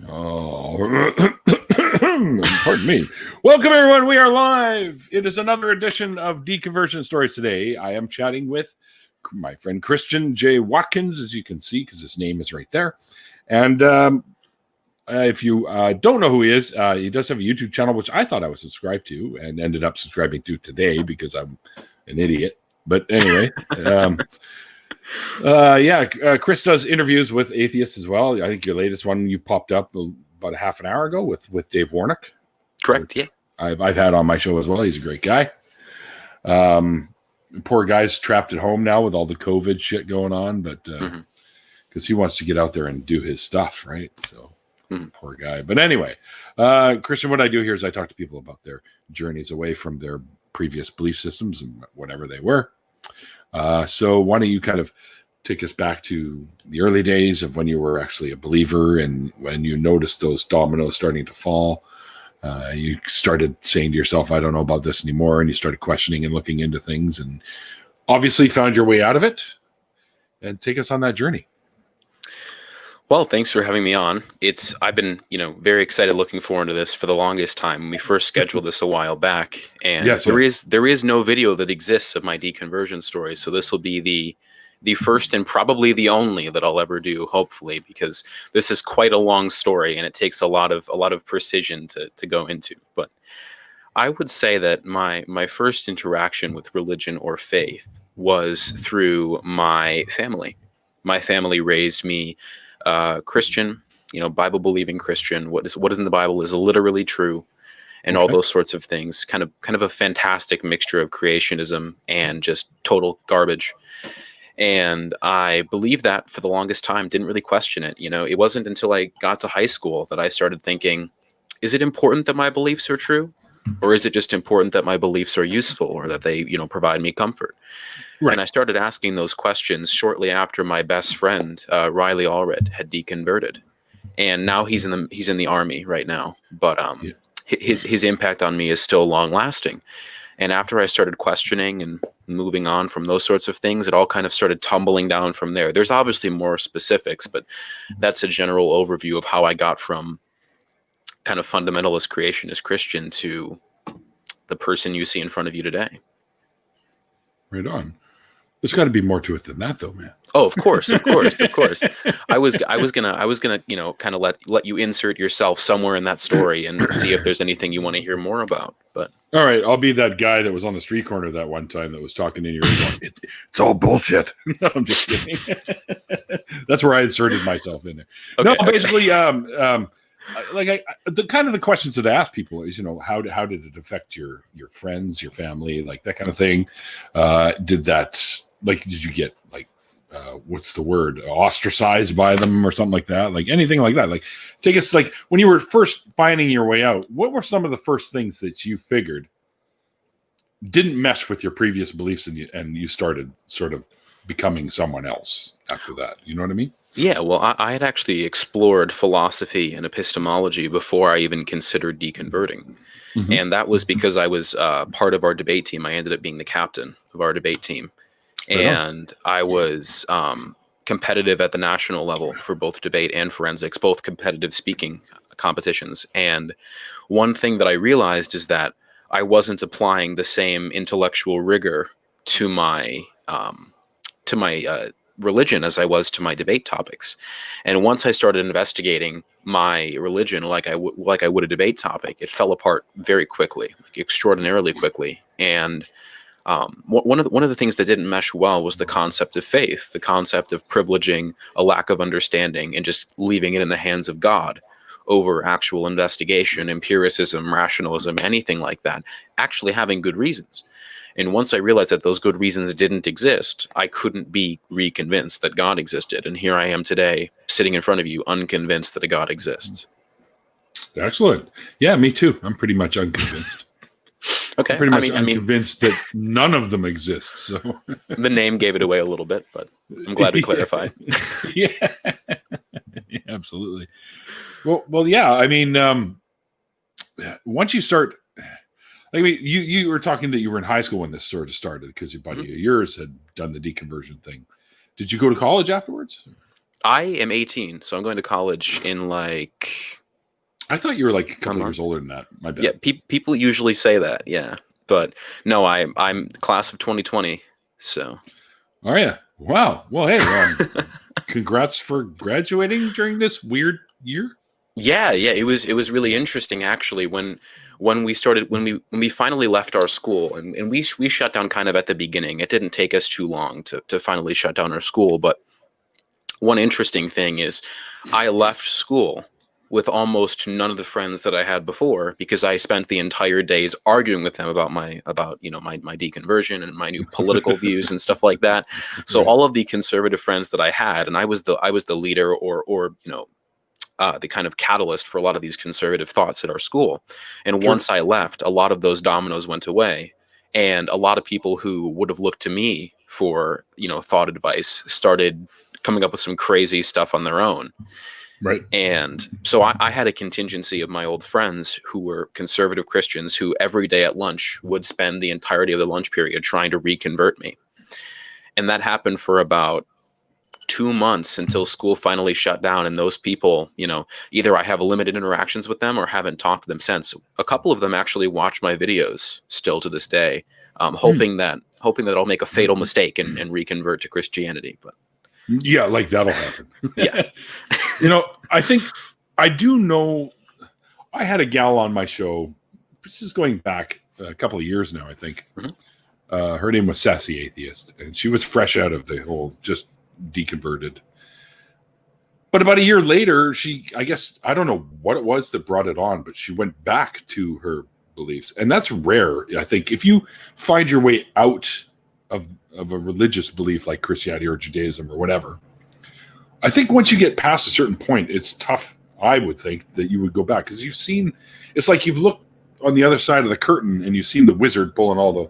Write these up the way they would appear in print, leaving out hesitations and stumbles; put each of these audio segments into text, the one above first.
Oh, pardon me. Welcome, everyone. We are live. It is another edition of Deconversion Stories today. I am chatting with my friend Christian J. Watkins, as you can see, because his name is right there. And if you don't know who he is, he does have a YouTube channel, which I thought I was subscribed to and ended up subscribing to today because I'm an idiot. But anyway, Chris does interviews with atheists as well. I think your latest one you popped up about a half an hour ago with Dave Warnock. Correct. Yeah, I've had on my show as well. He's a great guy. Poor guy's trapped at home now with all the COVID shit going on, but because he wants to get out there and do his stuff, right? So poor guy. But anyway, Christian, what I do here is I talk to people about their journeys away from their previous belief systems and whatever they were. So why don't you kind of take us back to the early days of when you were actually a believer and when you noticed those dominoes starting to fall. You started saying to yourself, I don't know about this anymore. And you started questioning and looking into things and obviously found your way out of it. And take us on that journey. Well, thanks for having me on. I've been, very excited, looking forward to this for the longest time. We first scheduled this a while back, and there is no video that exists of my deconversion story. So this will be the first and probably the only that I'll ever do, hopefully, because this is quite a long story and it takes a lot of precision to go into. But I would say that my first interaction with religion or faith was through my family. My family raised me Christian, Bible-believing Christian. What is in the Bible is literally true, and all those sorts of things. Kind of a fantastic mixture of creationism and just total garbage. And I believed that for the longest time. Didn't really question it. It wasn't until I got to high school that I started thinking, is it important that my beliefs are true, or is it just important that my beliefs are useful or that they provide me comfort? Right. And I started asking those questions shortly after my best friend, Riley Allred, had deconverted. And now he's in the army right now. But his impact on me is still long lasting. And after I started questioning and moving on from those sorts of things, it all kind of started tumbling down from there. There's obviously more specifics, but that's a general overview of how I got from kind of fundamentalist creationist Christian to the person you see in front of you today. Right on. There's got to be more to it than that, though, man. Oh, of course. I was gonna, kind of let you insert yourself somewhere in that story and see if there's anything you want to hear more about. But all right, I'll be that guy that was on the street corner that one time that was talking in your ear. It's all bullshit. No, I'm just kidding. That's where I inserted myself in there. Okay, no, basically, the questions that I ask people is, how did it affect your friends, your family, like that kind of thing? Did you get what's the word, ostracized by them or something like that? Like anything like that? Like take us, like when you were first finding your way out, what were some of the first things that you figured didn't mesh with your previous beliefs and you started sort of becoming someone else after that? You know what I mean? Yeah, well, I had actually explored philosophy and epistemology before I even considered deconverting. And that was because I was part of our debate team. I ended up being the captain of our debate team. And I was competitive at the national level for both debate and forensics, both competitive speaking competitions. And one thing that I realized is that I wasn't applying the same intellectual rigor to my religion as I was to my debate topics. And once I started investigating my religion like I would a debate topic, it fell apart very quickly, like extraordinarily quickly. And one of the things that didn't mesh well was the concept of faith, the concept of privileging a lack of understanding and just leaving it in the hands of God over actual investigation, empiricism, rationalism, anything like that, actually having good reasons. And once I realized that those good reasons didn't exist, I couldn't be reconvinced that God existed. And here I am today, sitting in front of you, unconvinced that a God exists. Excellent. Yeah, me too. I'm pretty much unconvinced. Okay. I'm pretty much unconvinced that none of them exist. So the name gave it away a little bit, but I'm glad we clarified. Yeah, absolutely. Well, yeah. I mean, once you start, you were talking that you were in high school when this sort of started because your buddy of yours had done the deconversion thing. Did you go to college afterwards? I am 18, so I'm going to college in I thought you were like a couple years older than that. My bad. Yeah, people usually say that. Yeah, but no, I'm class of 2020. So. Oh yeah! Wow. Well, hey, congrats for graduating during this weird year. Yeah. It was really interesting actually when we finally left our school, and we shut down kind of at the beginning. It didn't take us too long to finally shut down our school, but one interesting thing is I left school with almost none of the friends that I had before, because I spent the entire days arguing with them about my deconversion and my new political views and stuff like that. So Right. all of the conservative friends that I had, and I was the leader or the kind of catalyst for a lot of these conservative thoughts at our school. And once I left, a lot of those dominoes went away, and a lot of people who would have looked to me for thought advice started coming up with some crazy stuff on their own. Right. And so I had a contingency of my old friends who were conservative Christians who every day at lunch would spend the entirety of the lunch period trying to reconvert me. And that happened for about 2 months until school finally shut down. And those people, either I have limited interactions with them or haven't talked to them since. A couple of them actually watch my videos still to this day, hoping that I'll make a fatal mistake and reconvert to Christianity. But yeah, like that'll happen. Yeah. I think I do know. I had a gal on my show. This is going back a couple of years now, I think. Mm-hmm. Her name was Sassy Atheist, and she was fresh out of the whole just deconverted. But about a year later, I guess, I don't know what it was that brought it on, but she went back to her beliefs. And that's rare. I think if you find your way out of a religious belief like Christianity or Judaism or whatever, I think once you get past a certain point, it's tough, I would think, that you would go back. Because it's like you've looked on the other side of the curtain and you've seen the wizard pulling all the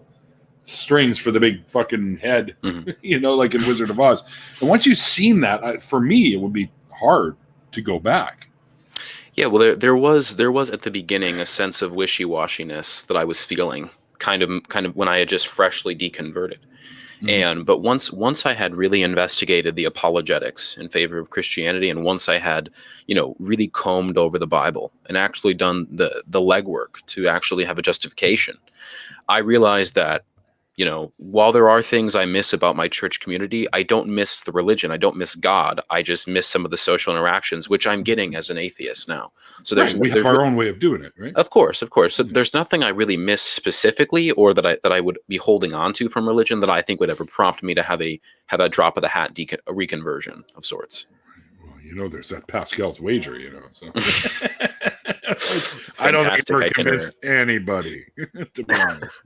strings for the big fucking head, mm-hmm. Like in Wizard of Oz. And once you've seen that, for me, it would be hard to go back. Yeah, well, there was at the beginning a sense of wishy-washiness that I was feeling, kind of when I had just freshly deconverted. But once I had really investigated the apologetics in favor of Christianity, and once I had, really combed over the Bible and actually done the legwork to actually have a justification, I realized that, while there are things I miss about my church community, I don't miss the religion. I don't miss God. I just miss some of the social interactions, which I'm getting as an atheist now. So we have our own way of doing it, right? Of course. So there's nothing I really miss specifically, or that I would be holding on to from religion that I think would ever prompt me to have a drop of the hat a reconversion of sorts. Well, there's that Pascal's wager, so. I don't ever convince anybody, to be honest.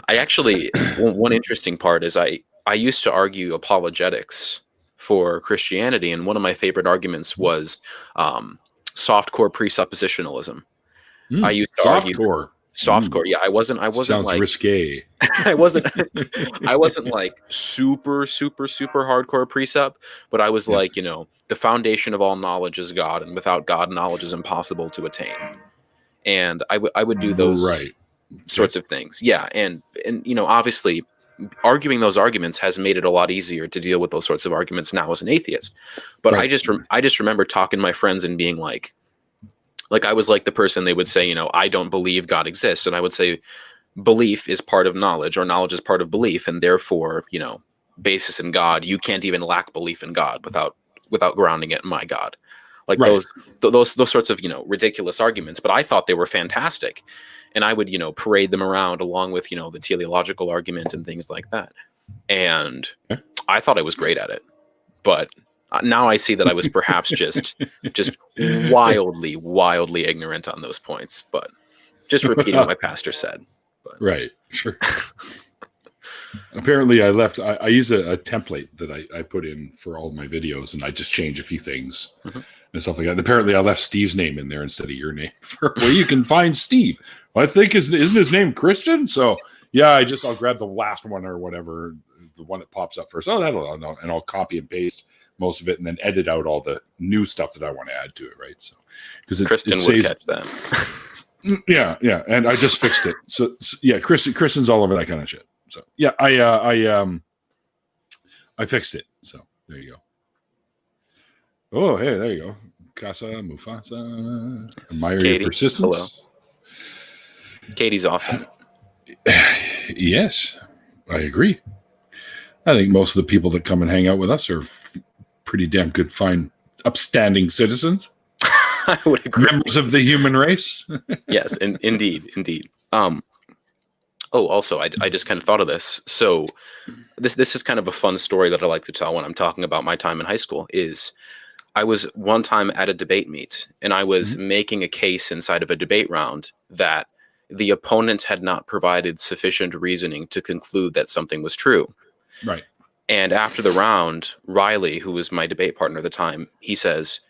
I actually, one interesting part is I used to argue apologetics for Christianity, and one of my favorite arguments was softcore presuppositionalism. I used to argue softcore. Yeah, I wasn't Sounds like risque. I wasn't like super hardcore precept, but I was like, the foundation of all knowledge is God, and without God, knowledge is impossible to attain. And I would do those sorts of things. Yeah. And obviously arguing those arguments has made it a lot easier to deal with those sorts of arguments now as an atheist. But I just remember talking to my friends and being like I was like the person they would say, I don't believe God exists. And I would say belief is part of knowledge, or knowledge is part of belief. And therefore, basis in God, you can't even lack belief in God without grounding it in my God. Like those sorts of, ridiculous arguments. But I thought they were fantastic. And I would, parade them around along with, the teleological argument and things like that. And I thought I was great at it. But now I see that I was perhaps just wildly ignorant on those points. But just repeating what my pastor said. But. Right. Sure. Apparently, I use a template that I put in for all of my videos, and I just change a few things. And stuff like that. And apparently I left Steve's name in there instead of your name for where you can find Steve. Well, I think isn't his name Christian? So yeah, I'll grab the last one or whatever, the one that pops up first. Oh, and I'll copy and paste most of it and then edit out all the new stuff that I want to add to it, right? So because Kristen would catch that. Yeah. And I just fixed it. So yeah, Kristen's all over that kind of shit. So yeah, I fixed it. So there you go. Oh, hey, there you go. Mufasa. Yes. Admire Katie, your persistence. hello. Katie's awesome. Yes, I agree. I think most of the people that come and hang out with us are pretty damn good, fine, upstanding citizens. I would agree. Members of the human race. Yes, indeed. Also, I just kind of thought of this. So this is kind of a fun story that I like to tell when I'm talking about my time in high school. Is I was one time at a debate meet, and I was making a case inside of a debate round that the opponent had not provided sufficient reasoning to conclude that something was true. Right. And after the round, Riley, who was my debate partner at the time, he says,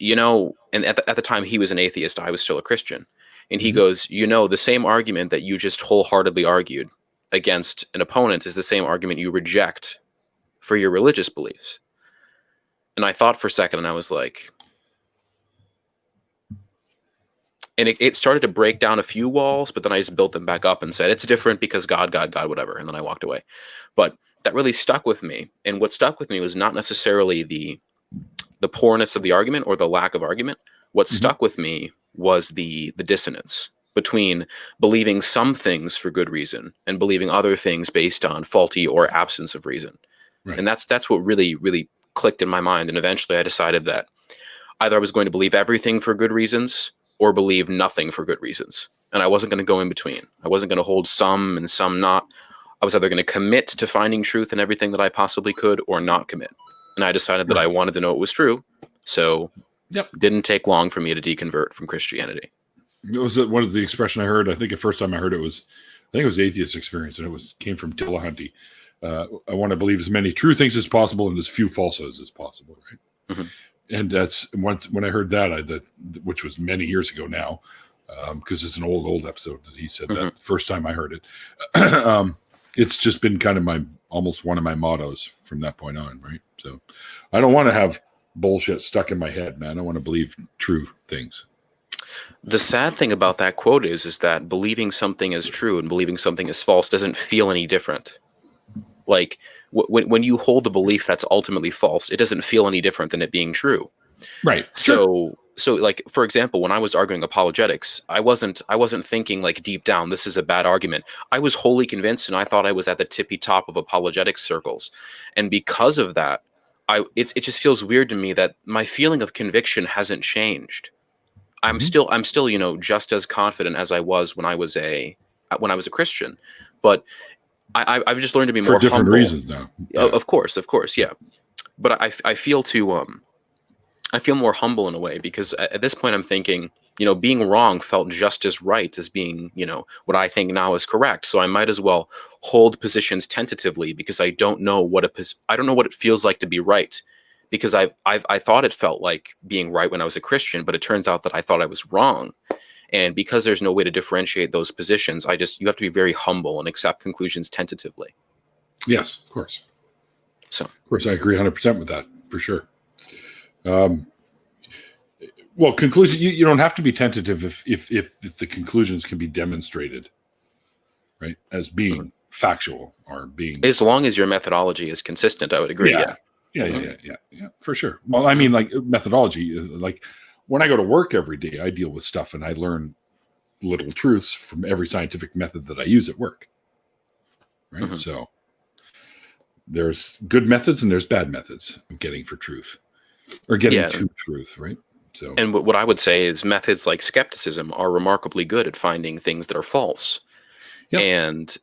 and at the time he was an atheist, I was still a Christian. And he goes, the same argument that you just wholeheartedly argued against an opponent is the same argument you reject for your religious beliefs. And I thought for a second, and I was like, and it started to break down a few walls, but then I just built them back up and said, it's different because God, whatever. And then I walked away. But that really stuck with me. And what stuck with me was not necessarily the poorness of the argument or the lack of argument. What stuck with me was the dissonance between believing some things for good reason and believing other things based on faulty or absence of reason. Right. And that's what really, really clicked in my mind. And eventually I decided that either I was going to believe everything for good reasons or believe nothing for good reasons. And I wasn't going to go in between. I wasn't going to hold some and some not. I was either going to commit to finding truth in everything that I possibly could or not commit. And I decided that I wanted to know it was true. So it didn't take long for me to deconvert from Christianity. What was the expression I heard? I think the first time I heard it was, Atheist experience, and it came from Dillahunty. I want to believe as many true things as possible and as few falsehoods as possible, right? And that's when I heard that, which was many years ago now, because it's an old episode that he said that first time I heard it. It's just been kind of almost one of my mottos from that point on, right? So I don't want to have bullshit stuck in my head, man. I want to believe true things. The sad thing about that quote is that believing something is true and believing something is false doesn't feel any different. Like when you hold a belief that's ultimately false, it doesn't feel any different than it being true. Right. So like, for example, when I was arguing apologetics, I wasn't thinking like deep down, this is a bad argument. I was wholly convinced, and I thought I was at the tippy top of apologetics circles. And because of that, it just feels weird to me that my feeling of conviction hasn't changed. I'm still, just as confident as I was when I was a Christian, but I've just learned to be more humble. For different reasons now. Yeah. Of course, yeah. But I feel more humble in a way, because at this point I'm thinking, being wrong felt just as right as being, what I think now is correct. So I might as well hold positions tentatively, because I don't know what it feels like to be right. Because I thought it felt like being right when I was a Christian, but it turns out that I thought I was wrong. And because there's no way to differentiate those positions, you have to be very humble and accept conclusions tentatively. Yes, of course. So, of course, I agree 100% with that, for sure. Well, conclusion, you don't have to be tentative if the conclusions can be demonstrated, right, as being factual or being. As long as your methodology is consistent, I would agree. Yeah, for sure. Well, I mean, like methodology, like when I go to work every day, I deal with stuff and I learn little truths from every scientific method that I use at work. Right. So there's good methods and there's bad methods of getting for truth or getting to truth. Right. So, and what I would say is methods like skepticism are remarkably good at finding things that are false. Yep. And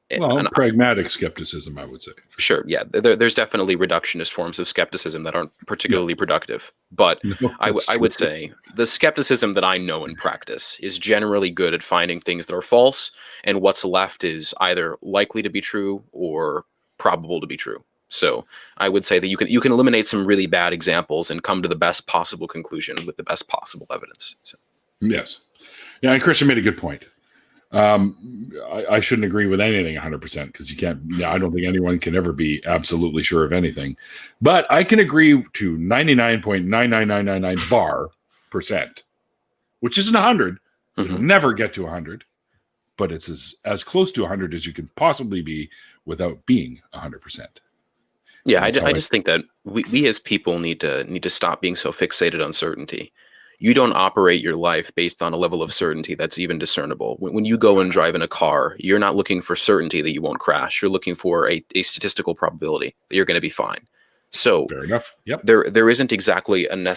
pragmatic skepticism, I would say. Sure. Yeah. There's definitely reductionist forms of skepticism that aren't particularly productive. But I would say the skepticism that I know and practice is generally good at finding things that are false, and what's left is either likely to be true or probable to be true. So I would say that you can eliminate some really bad examples and come to the best possible conclusion with the best possible evidence. So. Yes. Yeah. And Christian made a good point. I shouldn't agree with anything 100% because you can't. I don't think anyone can ever be absolutely sure of anything. But I can agree to 99.99999% which isn't 100. It'll never get to 100, but it's as close to 100 as you can possibly be without being 100%. Yeah, I just think that we as people need to stop being so fixated on certainty. You don't operate your life based on a level of certainty that's even discernible. When you go and drive in a car, you're not looking for certainty that you won't crash. You're looking for a statistical probability that you're going to be fine. So fair enough. Yep. There isn't exactly a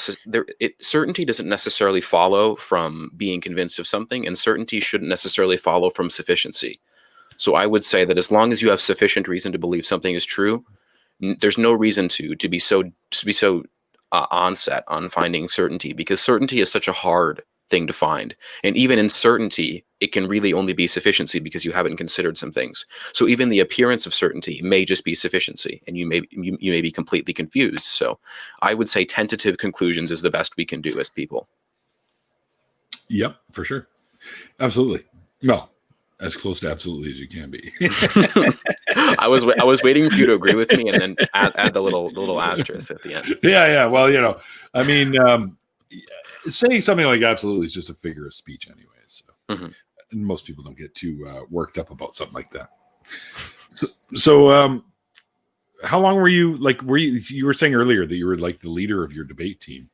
certainty doesn't necessarily follow from being convinced of something, and certainty shouldn't necessarily follow from sufficiency. So I would say that as long as you have sufficient reason to believe something is true, there's no reason to be so onset on finding certainty, because certainty is such a hard thing to find. And even in certainty, it can really only be sufficiency because you haven't considered some things. So even the appearance of certainty may just be sufficiency, and you may be completely confused. So I would say tentative conclusions is the best we can do as people. Yep, for sure. Absolutely. No, as close to absolutely as you can be. I was waiting for you to agree with me, and then add the little asterisk at the end. Yeah. Well, I mean, saying something like absolutely is just a figure of speech anyway. So and most people don't get too worked up about something like that. So how long were you you were saying earlier that you were like the leader of your debate team.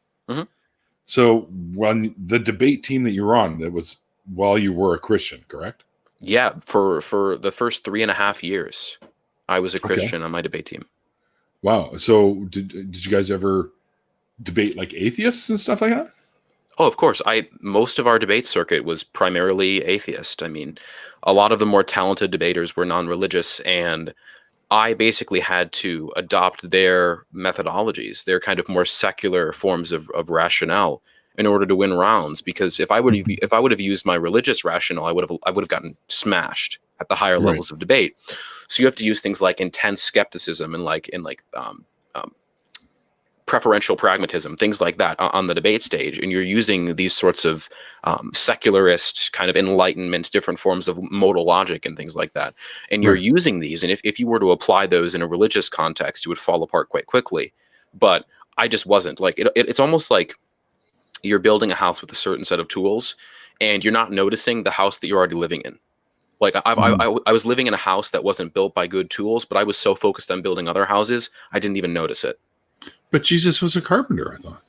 So when the debate team that you were on, that was while you were a Christian, correct? Yeah, for the first 3.5 years, I was a Christian on my debate team. Wow. So did you guys ever debate like atheists and stuff like that? Oh, of course. Most of our debate circuit was primarily atheist. I mean, a lot of the more talented debaters were non-religious, and I basically had to adopt their methodologies, their kind of more secular forms of rationale, in order to win rounds. Because if I would have used my religious rationale, I would have gotten smashed at the higher levels of debate. So you have to use things like intense skepticism and preferential pragmatism, things like that on the debate stage. And you're using these sorts of secularist kind of enlightenment, different forms of modal logic and things like that. And you're using these. And if you were to apply those in a religious context, you would fall apart quite quickly. But I just wasn't. Like it's almost like you're building a house with a certain set of tools, and you're not noticing the house that you're already living in. Like I was living in a house that wasn't built by good tools, but I was so focused on building other houses, I didn't even notice it. But Jesus was a carpenter, I thought.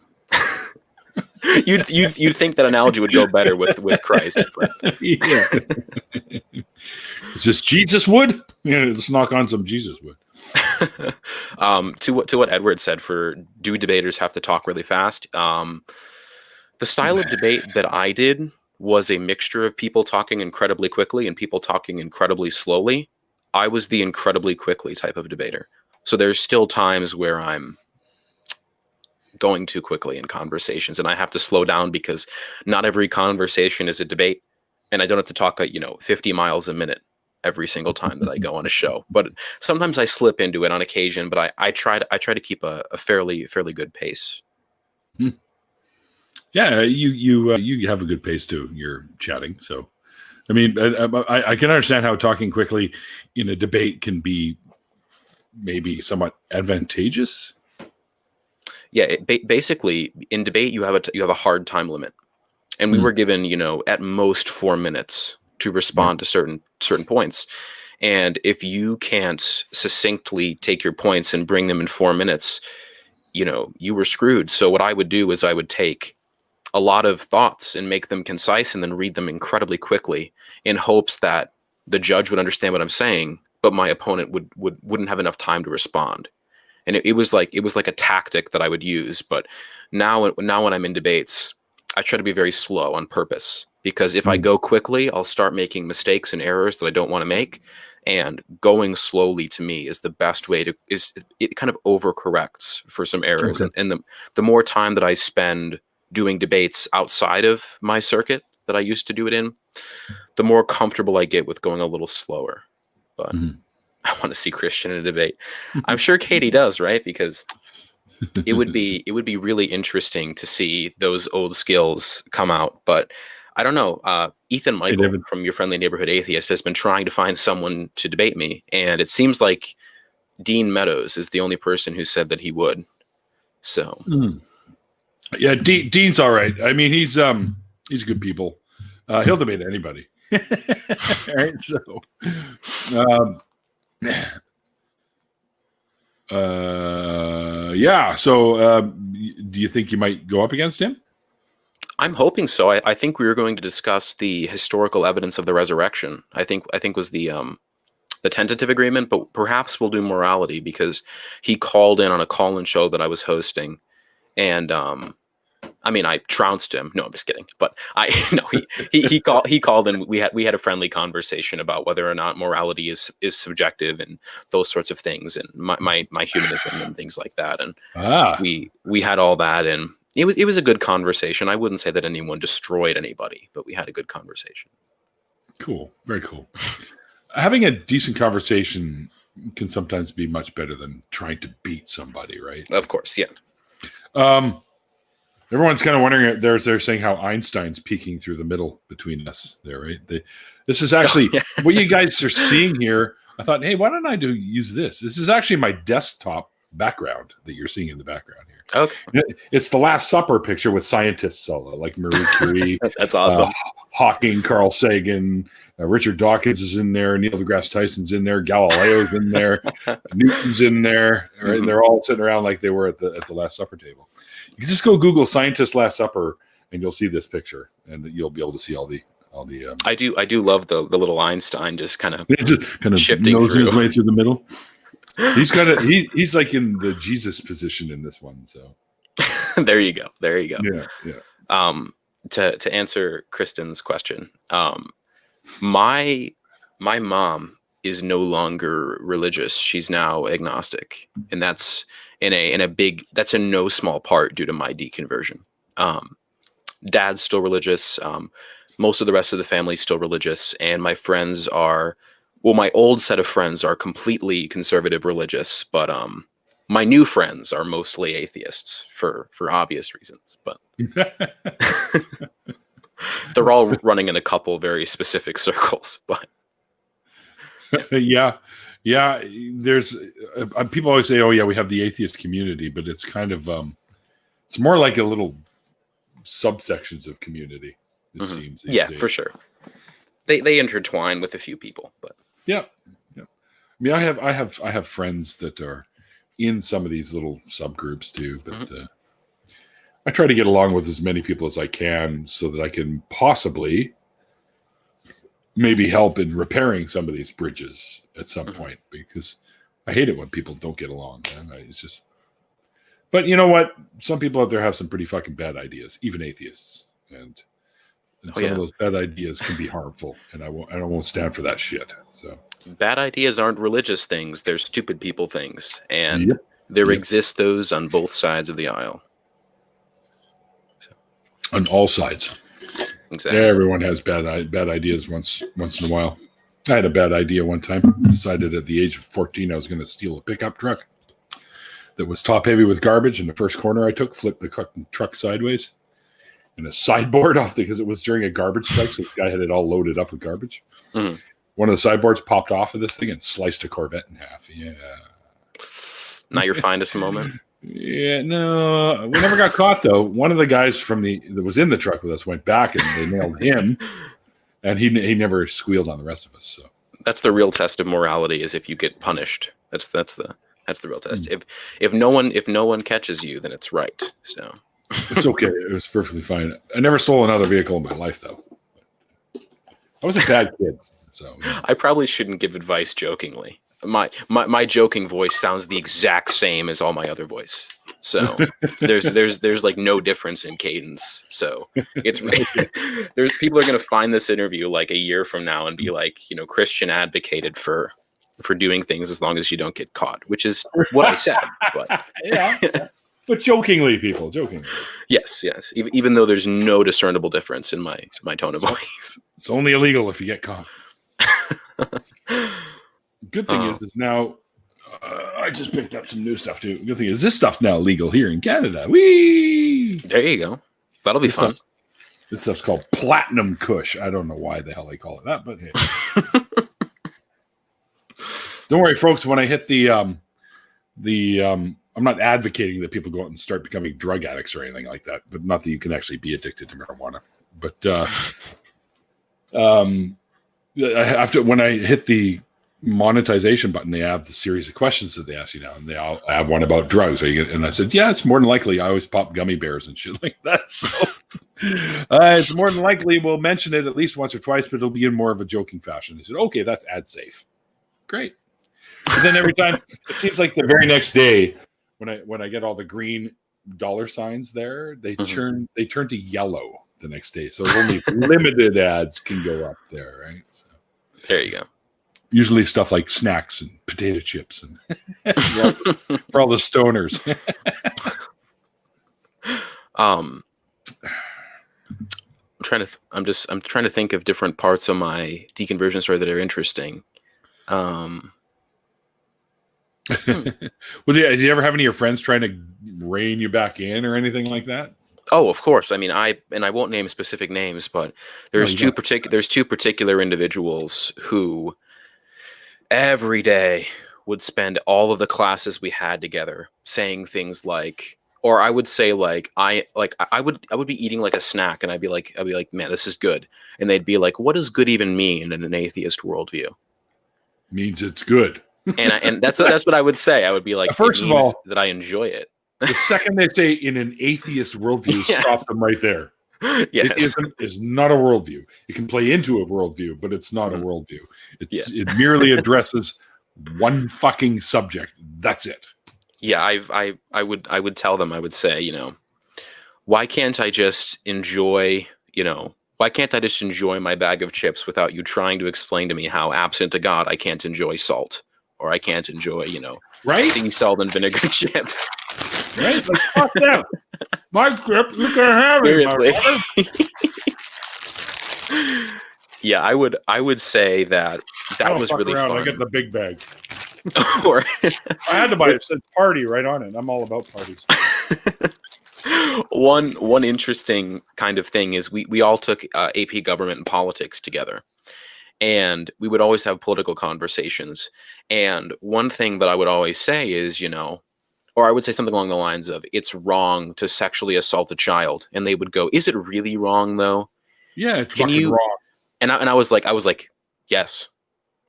You'd think that analogy would go better with Christ. But. Yeah. Is this Jesus wood? Yeah, let's knock on some Jesus wood. To what Edward said, do debaters have to talk really fast? The style of debate that I did was a mixture of people talking incredibly quickly and people talking incredibly slowly. I was the incredibly quickly type of debater. So there's still times where I'm going too quickly in conversations, and I have to slow down because not every conversation is a debate, and I don't have to talk 50 miles a minute every single time that I go on a show. But sometimes I slip into it on occasion, but I try to keep a fairly good pace. Yeah, you have a good pace too. You're chatting, so I mean, I can understand how talking quickly in a debate can be maybe somewhat advantageous. Yeah, basically in debate you have a hard time limit, and we were given at most 4 minutes to respond to certain points, and if you can't succinctly take your points and bring them in 4 minutes, you were screwed. So what I would do is I would take a lot of thoughts and make them concise, and then read them incredibly quickly in hopes that the judge would understand what I'm saying, but my opponent wouldn't have enough time to respond. And it was like a tactic that I would use. But now when I'm in debates, I try to be very slow on purpose, because if I go quickly, I'll start making mistakes and errors that I don't want to make. And going slowly to me is the best way it kind of overcorrects for some errors. Okay. And the more time that I spend doing debates outside of my circuit that I used to do it in, the more comfortable I get with going a little slower. But I want to see Christian in a debate. I'm sure Katie does, right? Because it would be really interesting to see those old skills come out. But I don't know. Ethan Michael from Your Friendly Neighborhood Atheist has been trying to find someone to debate me, and it seems like Dean Meadows is the only person who said that he would. So, yeah, Dean's all right. I mean, he's good people. He'll debate anybody. All right, so. Yeah. So, do you think you might go up against him? I'm hoping so. I think we were going to discuss the historical evidence of the resurrection. I think was the tentative agreement, but perhaps we'll do morality because he called in on a call-in show that I was hosting, and I mean, I trounced him. No, I'm just kidding. But he called in. We had a friendly conversation about whether or not morality is subjective and those sorts of things, and my humanism and things like that. And we had all that, and it was a good conversation. I wouldn't say that anyone destroyed anybody, but we had a good conversation. Cool, very cool. Having a decent conversation can sometimes be much better than trying to beat somebody, right? Of course, yeah. Everyone's kind of wondering. They're saying how Einstein's peeking through the middle between us there, right? This is actually what you guys are seeing here. I thought, hey, why don't I use this? This is actually my desktop background that you're seeing in the background here. Okay. It's the Last Supper picture with scientists like Marie Curie. That's awesome. Hawking, Carl Sagan, Richard Dawkins is in there, Neil deGrasse Tyson's in there, Galileo's in there, Newton's in there, right? And they're all sitting around like they were at the Last Supper table. You can just go Google "scientist Last Supper" and you'll see this picture, and you'll be able to see all the. I do love the little Einstein just kind of shifting nosing his way through the middle. He's like in the Jesus position in this one. So there you go. Yeah. To answer Kristen's question, my mom is no longer religious. She's now agnostic, and that's that's in no small part due to my deconversion. Dad's still religious. Most of the rest of the family's still religious, and my friends my old set of friends are completely conservative religious, but my new friends are mostly atheists for obvious reasons, but they're all running in a couple very specific circles. But yeah. There's people always say, "Oh, yeah, we have the atheist community," but it's kind of it's more like a little subsections of community. It seems. Yeah, days. For sure. They intertwine with a few people, but yeah. I mean, I have friends that are in some of these little subgroups too, but I try to get along with as many people as I can so that I can possibly maybe help in repairing some of these bridges at some point, because I hate it when people don't get along, man. It's just, but you know what? Some people out there have some pretty fucking bad ideas, even atheists, and some of those bad ideas can be harmful, and I won't stand for that shit. So bad ideas aren't religious things; they're stupid people things, and there exist those on both sides of the aisle. So. On all sides, exactly. Everyone has bad ideas once in a while. I had a bad idea one time. Decided at the age of 14 I was going to steal a pickup truck that was top heavy with garbage. And the first corner I took, flipped the truck sideways. And a sideboard because it was during a garbage strike, so the guy had it all loaded up with garbage. Mm-hmm. One of the sideboards popped off of this thing and sliced a Corvette in half. Yeah. Not your finest moment? Yeah, no. We never got caught, though. One of the guys that was in the truck with us went back and they nailed him. And he never squealed on the rest of us. So that's the real test of morality, is if you get punished. That's the real test. If no one catches you, then it's right. So it's okay. It was perfectly fine. I never stole another vehicle in my life, though. I was a bad kid. So I probably shouldn't give advice jokingly. My joking voice sounds the exact same as all my other voice. So there's like no difference in cadence. So it's there's people are going to find this interview like a year from now and be like, Christian advocated for doing things as long as you don't get caught, which is what I said. But yeah. But jokingly, people, jokingly. Yes. Even though there's no discernible difference in my tone of voice. It's only illegal if you get caught. Good thing is now I just picked up some new stuff too. Good thing is this stuff's now legal here in Canada. Whee! There you go. That'll be fun. This stuff's called Platinum Kush. I don't know why the hell they call it that, but hey. Don't worry, folks. When I hit the I'm not advocating that people go out and start becoming drug addicts or anything like that, but not that you can actually be addicted to marijuana. But I have to, when I hit the monetization button, they have the series of questions that they ask you now, and they all have one about drugs. And I said, yeah, it's more than likely. I always pop gummy bears and shit like that. So it's more than likely we'll mention it at least once or twice, but it'll be in more of a joking fashion. They said, okay, that's ad safe. Great. And then every time, it seems like the very next day when I get all the green dollar signs there, they turn to yellow the next day. So only limited ads can go up there, right? So there you go. Usually stuff like snacks and potato chips and for all the stoners. I'm trying to think of different parts of my deconversion story that are interesting. Well, did you ever have any of your friends trying to rein you back in or anything like that? Oh, of course. I mean, I won't name specific names, but there's two particular individuals who every day would spend all of the classes we had together saying things like, or I would say like, I would be eating like a snack and I'd be like, man, this is good. And they'd be like, what does good even mean in an atheist worldview? Means it's good. and that's what I would say. I would be like, first of all, that I enjoy it. The second they say in an atheist worldview, stop them right there. Yes. It's not a worldview. It can play into a worldview, but it's not a worldview. It merely addresses one fucking subject. That's it. Yeah, I would tell them, I would say, why can't I just enjoy, why can't I just enjoy my bag of chips without you trying to explain to me how, absent a God, I can't enjoy salt, or I can't enjoy, right? Sea salt and vinegar chips. Right? Like, fuck that. My grip, you can have it. Yeah, I would say that was really fun. I get the big bag. Or I had to buy it. It said party right on it. I'm all about parties. One interesting kind of thing is we all took AP Government and Politics together. And we would always have political conversations. And one thing that I would always say is, or I would say something along the lines of, it's wrong to sexually assault a child. And they would go, is it really wrong though? Yeah, it's fucking wrong. And I was like, yes.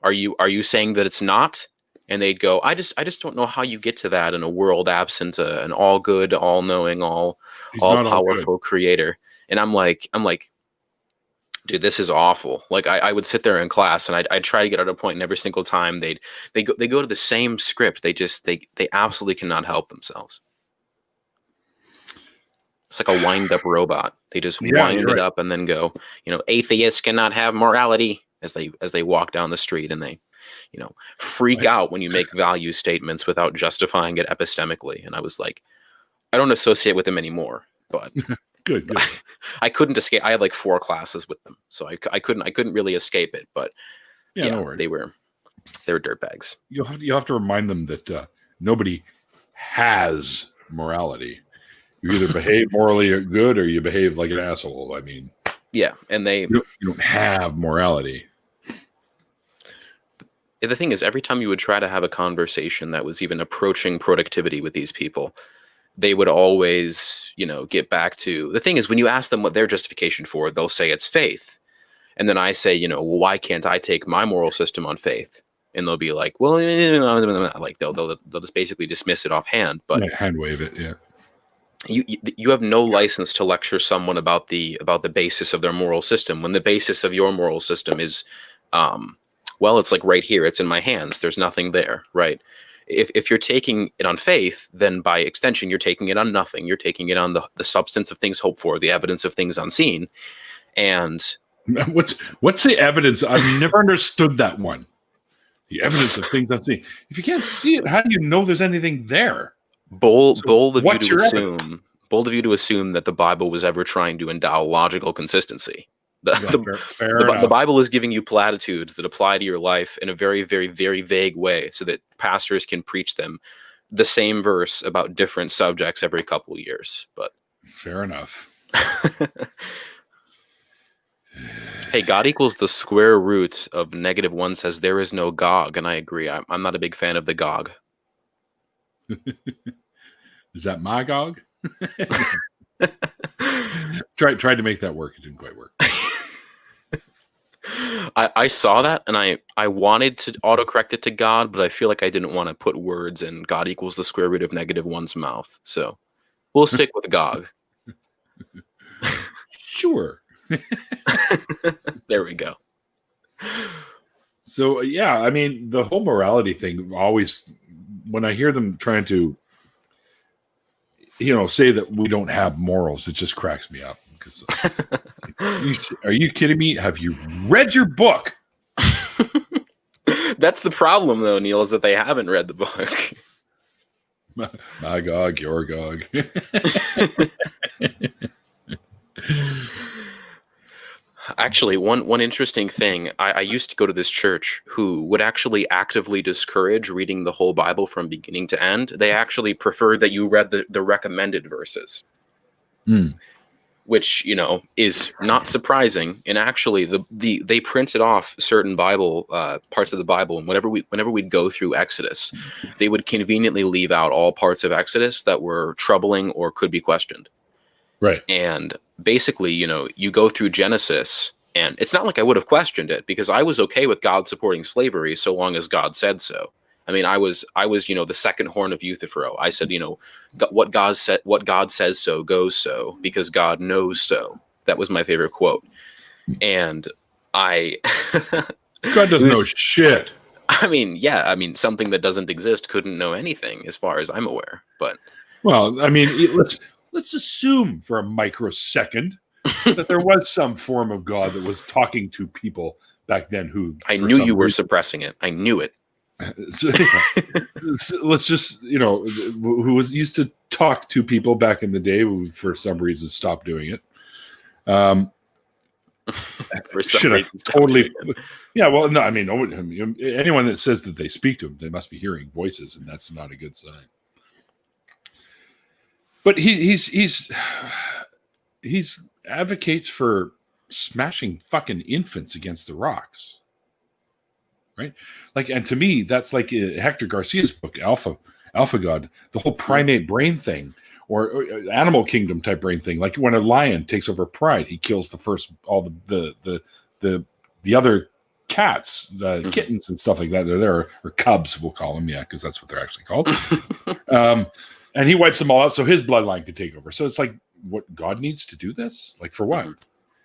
Are you saying that it's not? And they'd go, I just don't know how you get to that in a world absent an all good, all knowing, all powerful creator. And I'm like, dude, this is awful. Like I would sit there in class and I'd try to get at a point, and every single time they go to the same script. They absolutely cannot help themselves. It's like a wind up robot. They just wind it up and then go, atheists cannot have morality as they walk down the street, and they, freak out when you make value statements without justifying it epistemically. And I was like, I don't associate with them anymore, but good. I couldn't escape. I had like 4 classes with them, so I couldn't really escape it. But no worries. they were dirtbags. You'll have to remind them that nobody has morality. You either behave morally good or you behave like an asshole. I mean, yeah, and you don't have morality. The thing is, every time you would try to have a conversation that was even approaching productivity with these people, they would always, get back to the thing is, when you ask them what their justification for, they'll say it's faith. And then I say, well, why can't I take my moral system on faith? And they'll be like, well, like they'll just basically dismiss it offhand. But hand wave it. Yeah. You have no license to lecture someone about the basis of their moral system when the basis of your moral system is, well, it's like right here. It's in my hands. There's nothing there, right? If you're taking it on faith, then by extension, you're taking it on nothing. You're taking it on the substance of things hoped for, the evidence of things unseen. And what's the evidence? I've never understood that one. The evidence of things unseen. If you can't see it, how do you know there's anything there? Bold of you to assume that the Bible was ever trying to endow logical consistency. The Bible is giving you platitudes that apply to your life in a very, very, very vague way so that pastors can preach them the same verse about different subjects every couple of years. But fair enough. Hey, God equals the square root of -1 says there is no Gog, and I agree. I'm not a big fan of the Gog. Is that my Gog? Tried to make that work. It didn't quite work. I saw that and I wanted to autocorrect it to God, but I feel like I didn't want to put words in God equals the square root of -1's mouth. So we'll stick with Gog. Sure. There we go. So, yeah, I mean, the whole morality thing always, when I hear them trying to, say that we don't have morals, it just cracks me up. Because, are you kidding me? Have you read your book? That's the problem, though, Neil, is that they haven't read the book. My Gog, your Gog. Actually, one interesting thing, I used to go to this church who would actually actively discourage reading the whole Bible from beginning to end. They actually preferred that you read the recommended verses. Which, is not surprising. And actually, they printed off certain Bible parts of the Bible, and whenever we'd go through Exodus, they would conveniently leave out all parts of Exodus that were troubling or could be questioned. Right. And basically, you go through Genesis, and it's not like I would have questioned it, because I was okay with God supporting slavery so long as God said so. I mean, I was, the second horn of Euthyphro. I said, what God says so goes so, because God knows so. That was my favorite quote. And God doesn't know shit. I mean, yeah. I mean, something that doesn't exist couldn't know anything, as far as I'm aware. But well, I mean, let's assume for a microsecond that there was some form of God that was talking to people back then who I knew you were suppressing it. I knew it. So, let's just, who was used to talk to people back in the day who for some reason stopped doing it. For some reason totally. Yeah, well, no, I mean, anyone that says that they speak to him, they must be hearing voices, and that's not a good sign. But he's advocates for smashing fucking infants against the rocks, right? Like, and to me, that's like Hector Garcia's book, Alpha God, the whole primate brain thing, or animal kingdom type brain thing. Like when a lion takes over pride, he kills all the other cats, kittens and stuff like that. They're there, or cubs, we'll call them, because that's what they're actually called. And he wipes them all out so his bloodline could take over. So it's like, what, God needs to do this? Like, for what?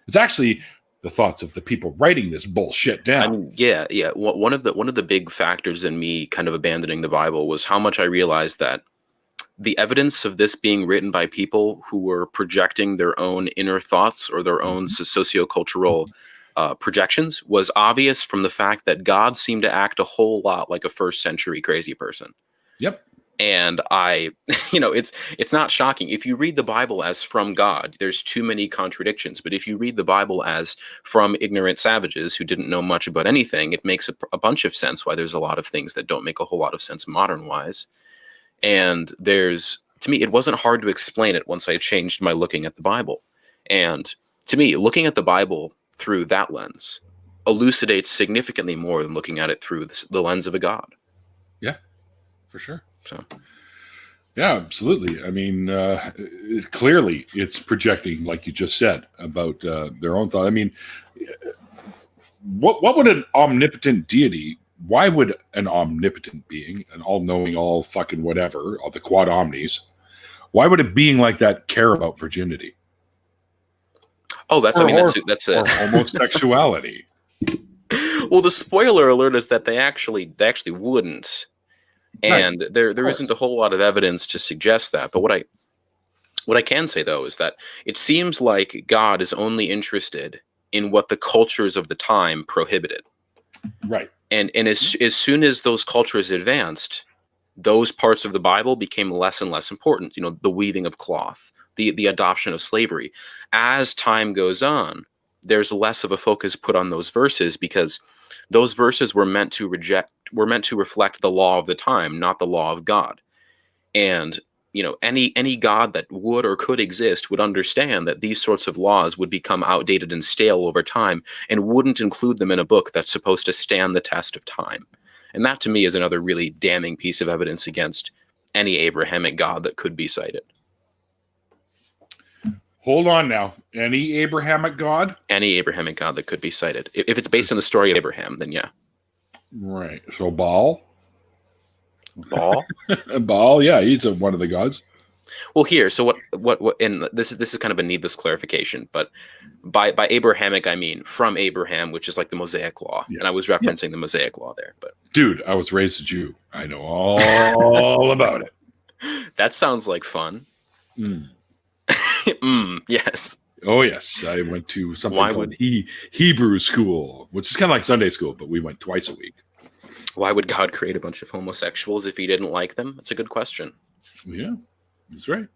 It's actually the thoughts of the people writing this bullshit down. I mean, yeah. One of the big factors in me kind of abandoning the Bible was how much I realized that the evidence of this being written by people who were projecting their own inner thoughts or their own sociocultural projections was obvious from the fact that God seemed to act a whole lot like a first century crazy person. Yep. And it's not shocking. If you read the Bible as from God, there's too many contradictions. But if you read the Bible as from ignorant savages who didn't know much about anything, it makes a bunch of sense why there's a lot of things that don't make a whole lot of sense modern-wise. And to me, it wasn't hard to explain it once I changed my looking at the Bible. And to me, looking at the Bible through that lens elucidates significantly more than looking at it through the lens of a God. Yeah, for sure. So, yeah, absolutely. I mean, clearly it's projecting, like you just said, about their own thought. I mean, what would an omnipotent deity, why would an omnipotent being, an all-knowing, all fucking whatever, all the quad omnis, why would a being like that care about virginity? Oh, that's or homosexuality. Well, the spoiler alert is that they actually wouldn't. And right. there isn't a whole lot of evidence to suggest that. But what I can say, though, is that it seems like God is only interested in what the cultures of the time prohibited. Right. And as soon as those cultures advanced, those parts of the Bible became less and less important. The weaving of cloth, the adoption of slavery. As time goes on, there's less of a focus put on those verses because those verses were meant to reflect the law of the time, not the law of God. And any God that would or could exist would understand that these sorts of laws would become outdated and stale over time and wouldn't include them in a book that's supposed to stand the test of time. And that, to me, is another really damning piece of evidence against any Abrahamic God that could be cited. Hold on now. Any Abrahamic God? Any Abrahamic God that could be cited. If it's based on the story of Abraham, then yeah. Right. So Baal? Baal? Baal, yeah, he's one of the gods. Well, here, so what and this is kind of a needless clarification, but by Abrahamic I mean from Abraham, which is like the Mosaic Law. Yeah. And I was referencing the Mosaic Law there, but dude, I was raised a Jew. I know all about it. That sounds like fun. Yes. Oh yes, I went to something called Hebrew school, which is kind of like Sunday school, but we went twice a week. Why would God create a bunch of homosexuals if he didn't like them? That's a good question. Yeah, that's right.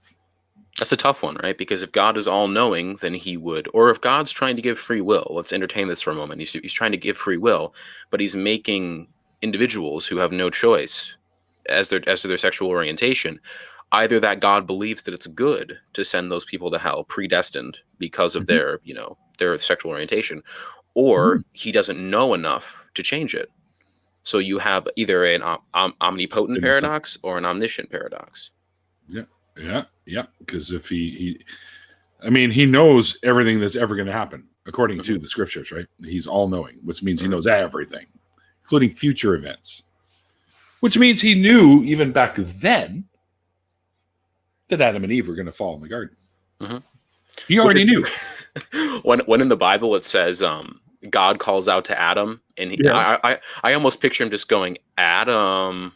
That's a tough one, right? Because if God is all-knowing, then he would, or if God's trying to give free will, let's entertain this for a moment. He's trying to give free will, but he's making individuals who have no choice as to their sexual orientation. Either that God believes that it's good to send those people to hell, predestined because of their sexual orientation, or he doesn't know enough to change it. So you have either an omnipotent paradox or an omniscient paradox. Yeah. Because if he knows everything that's ever going to happen according to the scriptures, right? He's all-knowing, which means he knows everything, including future events. Which means he knew even back then that Adam and Eve were going to fall in the garden. He already knew. When in the Bible it says God calls out to Adam, and I almost picture him just going, Adam,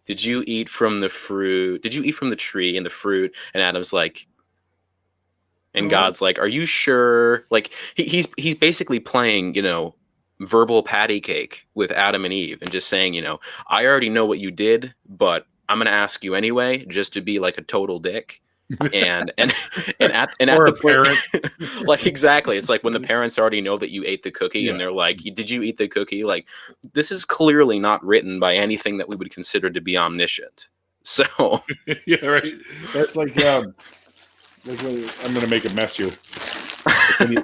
did you eat from the fruit? Did you eat from the tree and the fruit? And Adam's like, and God's like, are you sure? Like he's basically playing, verbal patty cake with Adam and Eve and just saying, I already know what you did, but I'm going to ask you anyway, just to be like a total dick. And at the parent, like exactly, it's like when the parents already know that you ate the cookie, and they're like, "Did you eat the cookie?" Like, this is clearly not written by anything that we would consider to be omniscient. So, yeah, right. That's like I'm gonna make a mess here.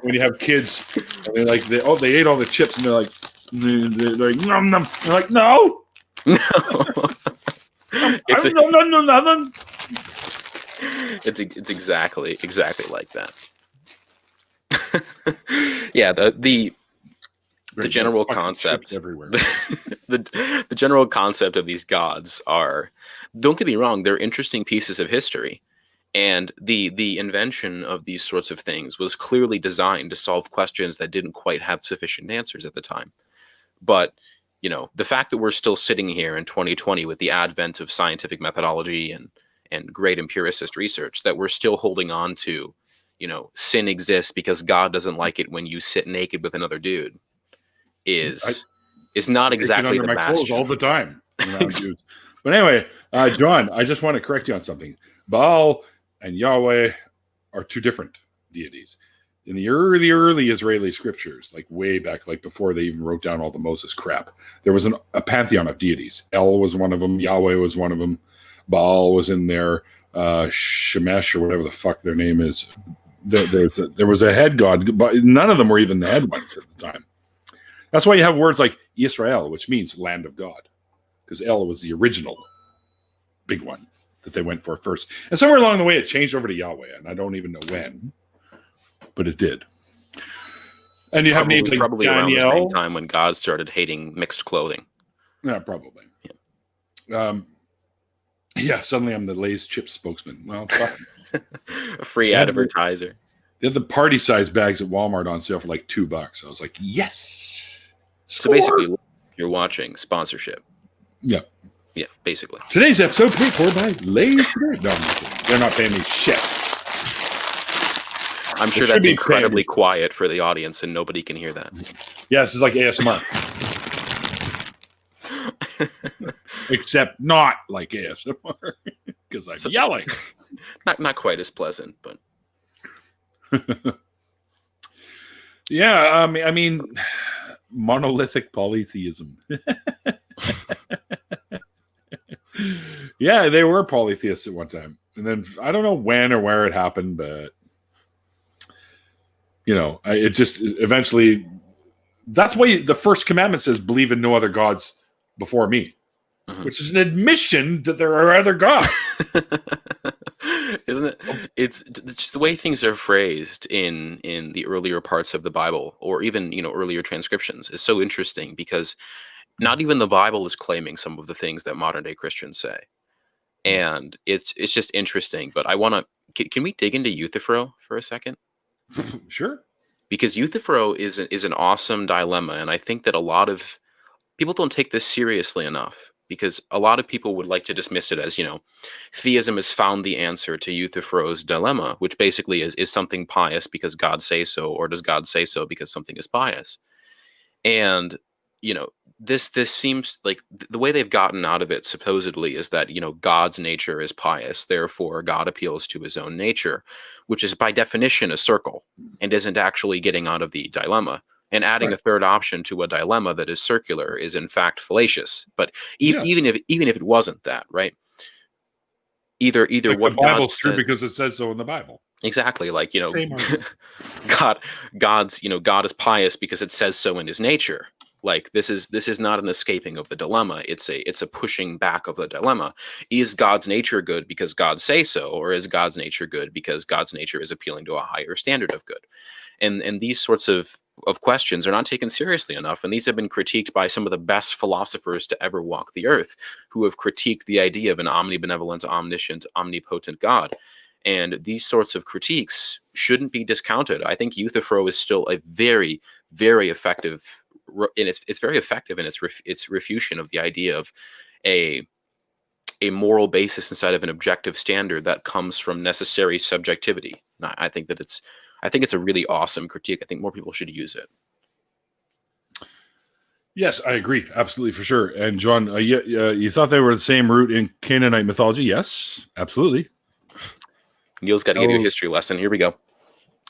When you have kids, and they're like, they ate all the chips, and they're like, nom nom. They're like, no. No, nothing. It's exactly like that. Yeah, the general concept everywhere. the general concept of these gods are, don't get me wrong, they're interesting pieces of history, and the invention of these sorts of things was clearly designed to solve questions that didn't quite have sufficient answers at the time. But the fact that we're still sitting here in 2020 with the advent of scientific methodology and great empiricist research, that we're still holding on to, sin exists because God doesn't like it when you sit naked with another dude, is not exactly the bastion. All the time. But anyway, John, I just want to correct you on something. Baal and Yahweh are two different deities. In the early Israeli scriptures, like way back, like before they even wrote down all the Moses crap, there was a pantheon of deities. El was one of them. Yahweh was one of them. Baal was in there, Shemesh or whatever the fuck their name is. There was a head god, but none of them were even the head ones at the time. That's why you have words like Israel, which means land of God, because El was the original big one that they went for first. And somewhere along the way, it changed over to Yahweh, and I don't even know when, but it did. And you have names like probably Daniel. Around the same time when God started hating mixed clothing. Yeah, probably. Yeah. Suddenly I'm the Lay's chip spokesman. Well, a free advertiser. They had the party size bags at Walmart on sale for like $2. I was like, yes. So basically, you're watching sponsorship. Yeah. Yeah, basically. Today's episode paid for by Lay's. No, they're not paying me shit. I'm sure that's incredibly quiet for the audience and nobody can hear that. Yeah, this is like ASMR. Except not like ASMR because I'm yelling. Not quite as pleasant, but yeah. I mean, monolithic polytheism. Yeah, they were polytheists at one time, and then I don't know when or where it happened, but it just eventually. That's why the first commandment says, "Believe in no other gods before me." Which is an admission that there are other gods. Isn't it? It's just the way things are phrased in the earlier parts of the Bible, or even earlier transcriptions, is so interesting because not even the Bible is claiming some of the things that modern day Christians say, and it's just interesting. But I want to can we dig into Euthyphro for a second? Sure. Because Euthyphro is an awesome dilemma, and I think that a lot of people don't take this seriously enough, because a lot of people would like to dismiss it as, theism has found the answer to Euthyphro's dilemma, which basically is something pious because God say so, or does God say so because something is pious? And, this seems like the way they've gotten out of it supposedly is that, God's nature is pious, therefore God appeals to his own nature, which is by definition a circle and isn't actually getting out of the dilemma. And adding a third option to a dilemma that is circular is in fact fallacious. But even if it wasn't that, right? Either like what the Bible's God true said, because it says so in the Bible. exactly, like Same God is pious because it says so in his nature. Like this is not an escaping of the dilemma. It's a pushing back of the dilemma. Is God's nature good because God say so, or is God's nature good because God's nature is appealing to a higher standard of good? And these sorts of questions are not taken seriously enough, and these have been critiqued by some of the best philosophers to ever walk the earth, who have critiqued the idea of an omnibenevolent, omniscient, omnipotent God. And these sorts of critiques shouldn't be discounted. I think Euthyphro is still a very, very effective, and it's very effective in its refutation of the idea of a moral basis inside of an objective standard that comes from necessary subjectivity. And I think it's a really awesome critique. I think more people should use it. Yes, I agree. Absolutely, for sure. And John, you thought they were the same root in Canaanite mythology? Yes, absolutely. Neil's got to give you a history lesson. Here we go.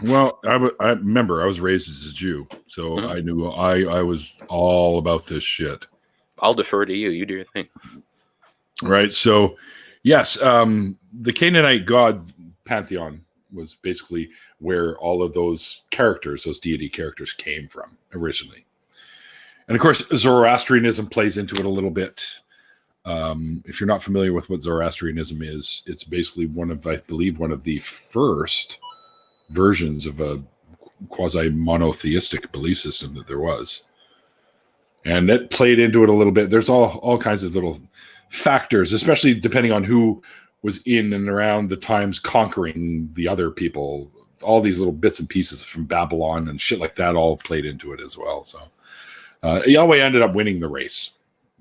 Well, I remember I was raised as a Jew, so I knew I was all about this shit. I'll defer to you. You do your thing. Right. So, yes, the Canaanite god pantheon was basically where all of those characters, those deity characters, came from originally. And of course, Zoroastrianism plays into it a little bit. If you're not familiar with what Zoroastrianism is, it's basically I believe one of the first versions of a quasi-monotheistic belief system that there was. And that played into it a little bit. There's all kinds of little factors, especially depending on who was in and around the times conquering the other people. All these little bits and pieces from Babylon and shit like that all played into it as well. So Yahweh ended up winning the race,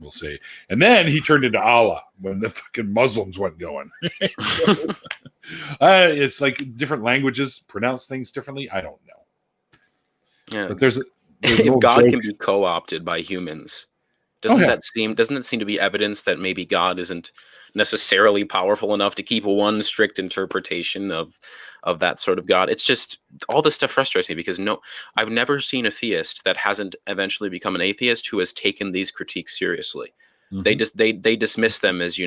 we'll say. And then he turned into Allah when the fucking Muslims went going. So, it's like different languages pronounce things differently. I don't know. Yeah. But there's if God can be co-opted by humans, doesn't that seem to be evidence that maybe God isn't necessarily powerful enough to keep one strict interpretation of that sort of God? It's just all this stuff frustrates me because I've never seen a theist that hasn't eventually become an atheist who has taken these critiques seriously. Mm-hmm. They dismiss them as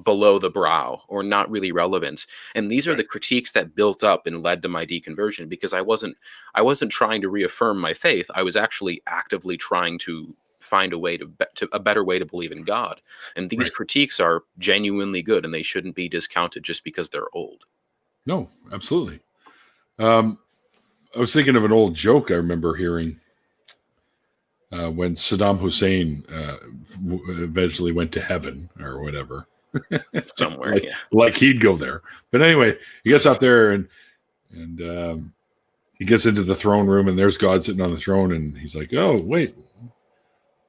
below the brow or not really relevant. And these are the critiques that built up and led to my deconversion, because I wasn't trying to reaffirm my faith. I was actually actively trying to find a better way to believe in God. And these critiques are genuinely good, and they shouldn't be discounted just because they're old. No, absolutely. I was thinking of an old joke I remember hearing when Saddam Hussein eventually went to heaven or whatever. Somewhere, like he'd go there. But anyway, he gets out there and he gets into the throne room, and there's God sitting on the throne, and he's like, "Oh, wait,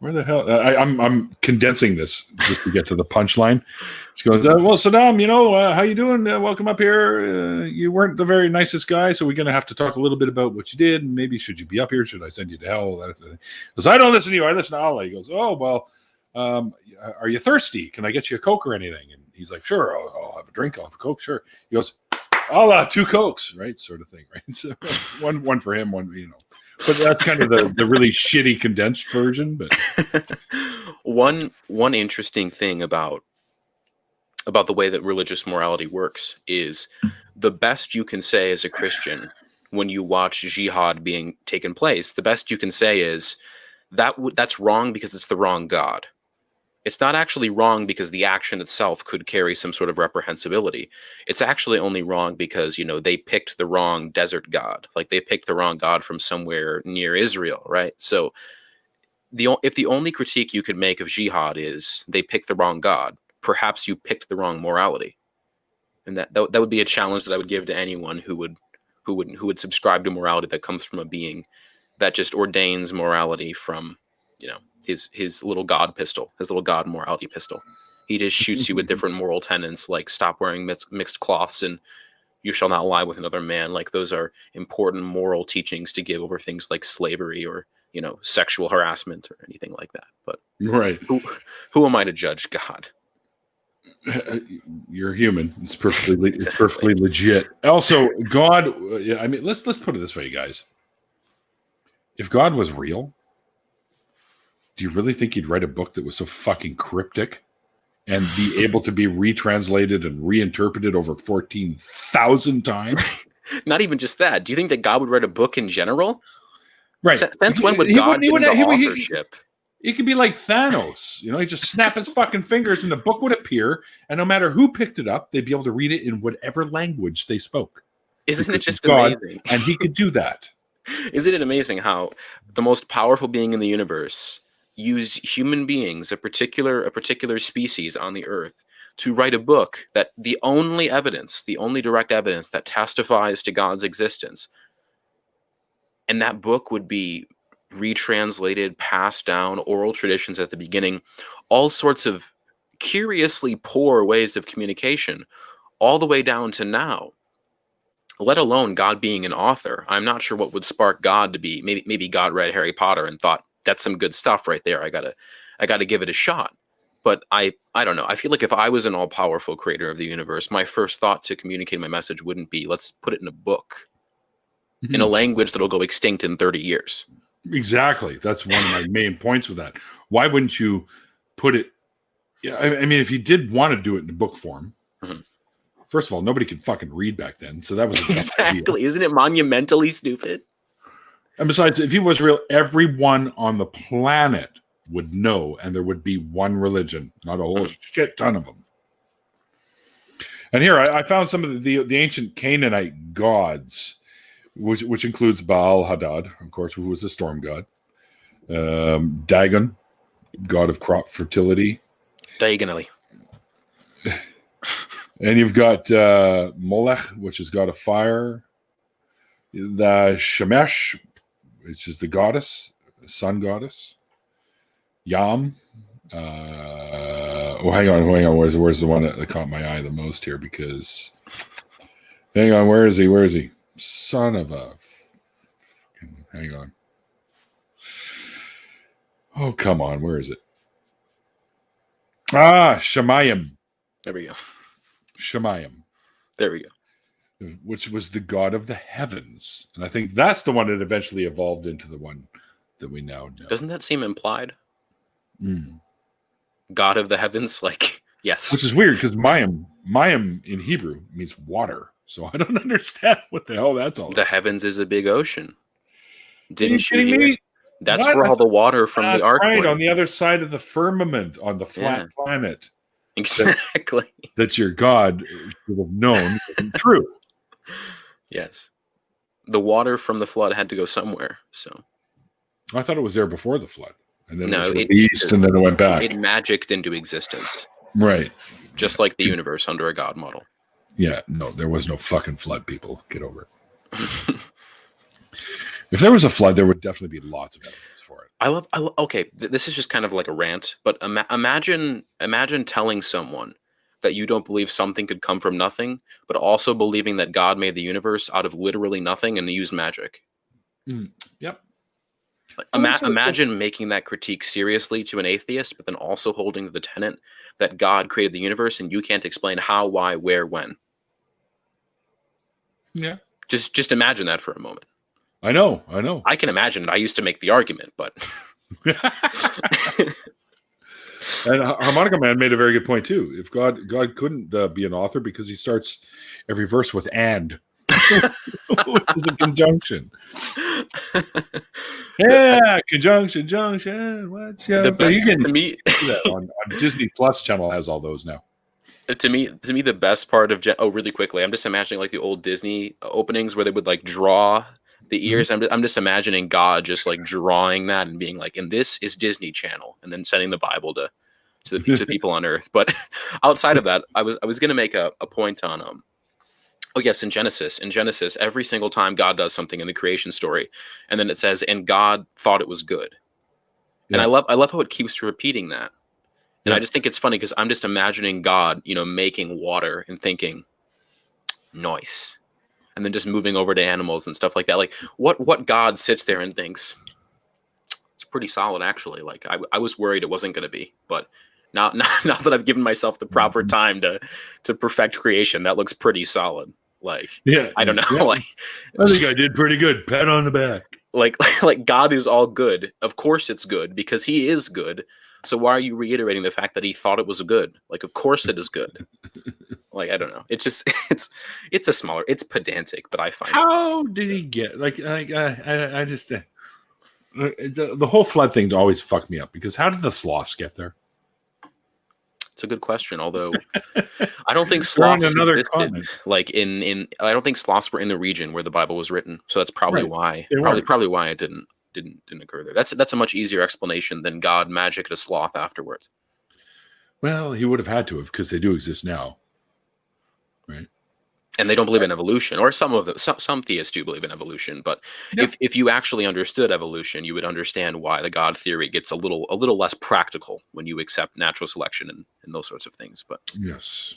where the hell?" I'm condensing this just to get to the punchline. He goes, "Well, Saddam, how you doing? Welcome up here. You weren't the very nicest guy, so we're going to have to talk a little bit about what you did. Maybe should you be up here? Should I send you to hell?" He goes, "I don't listen to you. I listen to Allah." He goes, "Oh, well, are you thirsty? Can I get you a Coke or anything?" And he's like, "Sure, I'll have a drink. I'll have a Coke, sure." He goes, "Allah, 2 Cokes," right? Sort of thing, right? So one for him, one. But that's kind of the really shitty condensed version. But one interesting thing about the way that religious morality works is the best you can say as a Christian when you watch jihad being taken place, the best you can say is that's wrong because it's the wrong God. It's not actually wrong because the action itself could carry some sort of reprehensibility. It's actually only wrong because, they picked the wrong desert god. Like they picked the wrong god from somewhere near Israel, right? So if the only critique you could make of jihad is they picked the wrong god, perhaps you picked the wrong morality. And that would be a challenge that I would give to anyone who would subscribe to morality that comes from a being that just ordains morality from, his little god pistol, his little god morality pistol. He just shoots you with different moral tenets, like stop wearing mixed cloths and you shall not lie with another man. Like those are important moral teachings to give over things like slavery or, sexual harassment or anything like that. But right, who am I to judge God? You're human. It's perfectly it's perfectly legit. Also, God. I mean, let's put it this way, guys. If God was real, do you really think he'd write a book that was so fucking cryptic and be able to be retranslated and reinterpreted over 14,000 times? Not even just that. Do you think that God would write a book in general? Right. Since when would God get into authorship? It could be like Thanos. He'd just snap his fucking fingers and the book would appear, and no matter who picked it up, they'd be able to read it in whatever language they spoke. Isn't it just amazing? And he could do that. Isn't it amazing how the most powerful being in the universe used human beings, a particular species on the earth, to write a book that the only direct evidence that testifies to God's existence, and that book would be retranslated, passed down, oral traditions at the beginning, all sorts of curiously poor ways of communication, all the way down to now. Let alone God being an author. I'm not sure what would spark God to be. Maybe God read Harry Potter and thought, that's some good stuff right there. I gotta give it a shot. But I don't know. I feel like if I was an all-powerful creator of the universe, my first thought to communicate my message wouldn't be, let's put it in a book, in a language that'll go extinct in 30 years. Exactly. That's one of my main points with that. Why wouldn't you put it? Yeah, I mean, if you did want to do it in book form, first of all, nobody could fucking read back then, so that was exactly. Isn't it monumentally stupid? And besides, if he was real, everyone on the planet would know, and there would be one religion, not a whole shit ton of them. And here I found some of the ancient Canaanite gods, which includes Baal Hadad, of course, who was a storm god. Dagon, god of crop fertility. Diagonally. And you've got Molech, which is god of fire. The Shemesh, which is the goddess, sun goddess. Yam. Hang on. Where's the one that caught my eye the most here? Because, hang on, where is he? Son of a... Hang on. Oh, come on. Where is it? Shemayim. There we go. Shemayim. There we go. Which was the god of the heavens. And I think that's the one that eventually evolved into the one that we now know. Doesn't that seem implied? God of the heavens? Like, yes. Which is weird because Mayim in Hebrew means water. So I don't understand what the hell that's all about. The heavens is a big ocean. Didn't you hear? That's where all the water from the ark went. On the other side of the firmament, on the flat planet. Exactly. That your God should have known isn't true. Yes. The water from the flood had to go somewhere. So I thought it was there before the flood. And then it was released and then it went back. It magicked into existence. Right. Just like the universe under a God model. Yeah, no, there was no fucking flood, people. Get over it. If there was a flood, there would definitely be lots of evidence for it. Okay, this is just kind of like a rant, but imagine telling someone that you don't believe something could come from nothing, but also believing that God made the universe out of literally nothing and used magic. Yep. Imagine making that critique seriously to an atheist, but then also holding the tenet that God created the universe and you can't explain how, why, where, when. Yeah. Just imagine that for a moment. I know. I can imagine it. I used to make the argument, but... And Harmonica Man made a very good point, too. If God couldn't be an author because he starts every verse with "and," which is a conjunction. Yeah, conjunction, junction. What's your? You can to me do that on Disney Plus channel has all those now. To me, the best part of really quickly, I'm just imagining like the old Disney openings where they would like draw the ears. I'm just imagining God just like drawing that and being like, and this is Disney Channel, and then sending the Bible to the people on Earth. But outside of that, I was going to make a point on oh yes, in Genesis, every single time God does something in the creation story, and then it says, and God thought it was good. Yeah. And I love how it keeps repeating that. And I just think it's funny because I'm just imagining God, making water and thinking, nice. And then just moving over to animals and stuff like that. Like what God sits there and thinks, it's pretty solid, actually. Like I was worried it wasn't going to be. But now that I've given myself the proper time to perfect creation, that looks pretty solid. Like, I don't know. Yeah. Like, I think I did pretty good. Pat on the back. Like God is all good. Of course it's good because he is good. So why are you reiterating the fact that he thought it was good? Like, of course it is good. Like, I don't know. It's just, it's pedantic, but I find how did he get I just the whole flood thing always fucked me up because how did the sloths get there? It's a good question. Although I don't think sloths existed. Like I don't think sloths were in the region where the Bible was written. So that's probably why. Probably why it didn't occur there. That's a much easier explanation than God magicked a sloth afterwards. Well, he would have had to have because they do exist now, right? And they don't believe in evolution, or some of them. Some theists do believe in evolution, but if you actually understood evolution, you would understand why the God theory gets a little less practical when you accept natural selection and those sorts of things. But yes,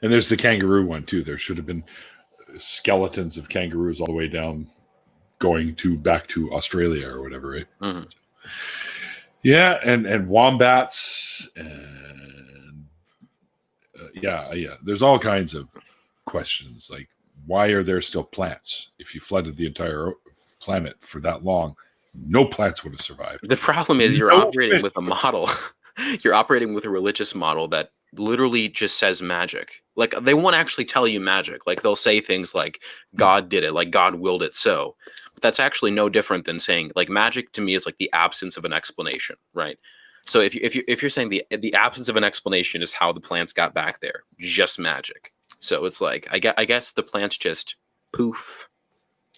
and there's the kangaroo one too. There should have been skeletons of kangaroos all the way down, going back to Australia or whatever, right? Mm-hmm. Yeah, and wombats and there's all kinds of questions like why are there still plants? If you flooded the entire planet for that long, no plants would have survived. The problem is you're operating with a model. You're operating with a religious model that literally just says magic. Like they won't actually tell you magic. Like they'll say things like God did it, like God willed it so. But that's actually no different than saying like magic to me is like the absence of an explanation, right? So if you're saying the absence of an explanation is how the plants got back there, just magic. So it's like I guess the plants just poof.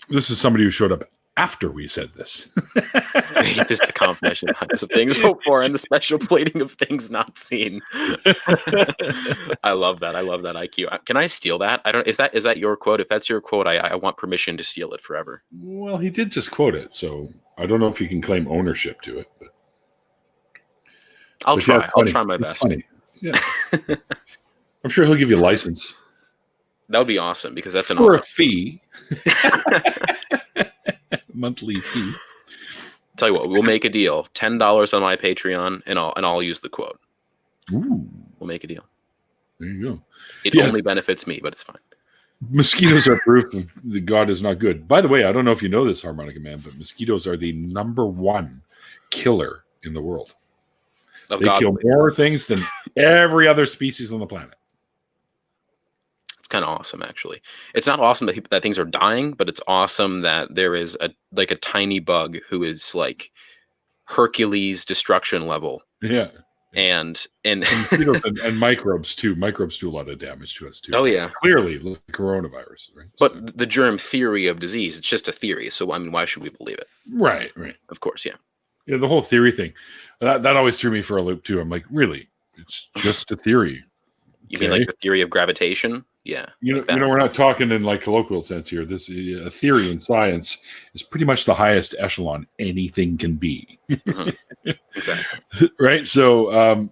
This is somebody who showed up after we said this. This is the confirmation of things hoped for and the special plating of things not seen. I love that IQ. Can I steal that? Is that your quote? If that's your quote, I want permission to steal it forever. Well, he did just quote it, so I don't know if he can claim ownership to it. But I'll try. I'll try my best. Funny. Yeah. I'm sure he'll give you a license. That would be awesome because that's for a fee. Monthly fee. Tell you what, we'll make a deal. $10 on my Patreon, and I'll use the quote. Ooh. We'll make a deal. There you go. It only benefits me, but it's fine. Mosquitoes are proof that God is not good. By the way, I don't know if you know this, Harmonica Man, but mosquitoes are the #1 killer in the world. They kill more things than every other species on the planet. Kind of awesome, actually. It's not awesome that things are dying, but it's awesome that there is a tiny bug who is like Hercules destruction level. Yeah, and microbes too. Microbes do a lot of damage to us too. Oh yeah, clearly look at coronavirus, right? But the germ theory of disease, it's just a theory. So I mean, why should we believe it? Right. Of course, yeah. The whole theory thing that always threw me for a loop too. I'm like, really? It's just a theory. You mean like the theory of gravitation? Yeah. We're not talking in like colloquial sense here. This a theory in science is pretty much the highest echelon anything can be. Mm-hmm. Exactly. Right. So,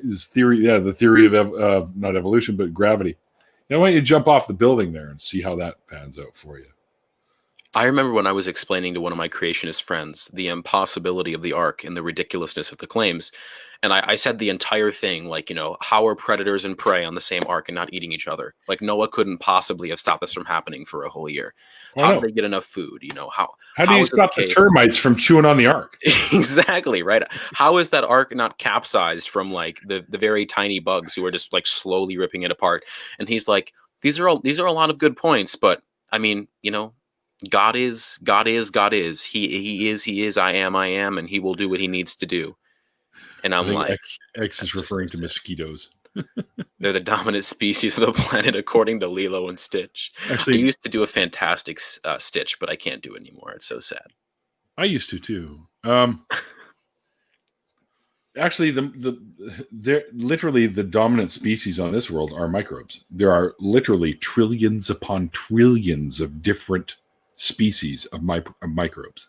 this theory, the theory of not evolution, but gravity. Now, why don't you jump off the building there and see how that pans out for you? I remember when I was explaining to one of my creationist friends the impossibility of the ark and the ridiculousness of the claims. And I said the entire thing, like, how are predators and prey on the same ark and not eating each other? Like Noah couldn't possibly have stopped this from happening for a whole year. How do they get enough food? How do you stop the termites from chewing on the ark? Exactly, right. How is that ark not capsized from like the very tiny bugs who are just like slowly ripping it apart? And he's like, these are a lot of good points, but I mean, God is, God is, God is. He is, I am, and he will do what he needs to do. And I'm like, X is referring to mosquitoes. They're the dominant species of the planet, according to Lilo and Stitch. Actually, I used to do a fantastic Stitch, but I can't do it anymore. It's so sad. I used to too. Actually, they're literally the dominant species on this world are microbes. There are literally trillions upon trillions of different species of microbes.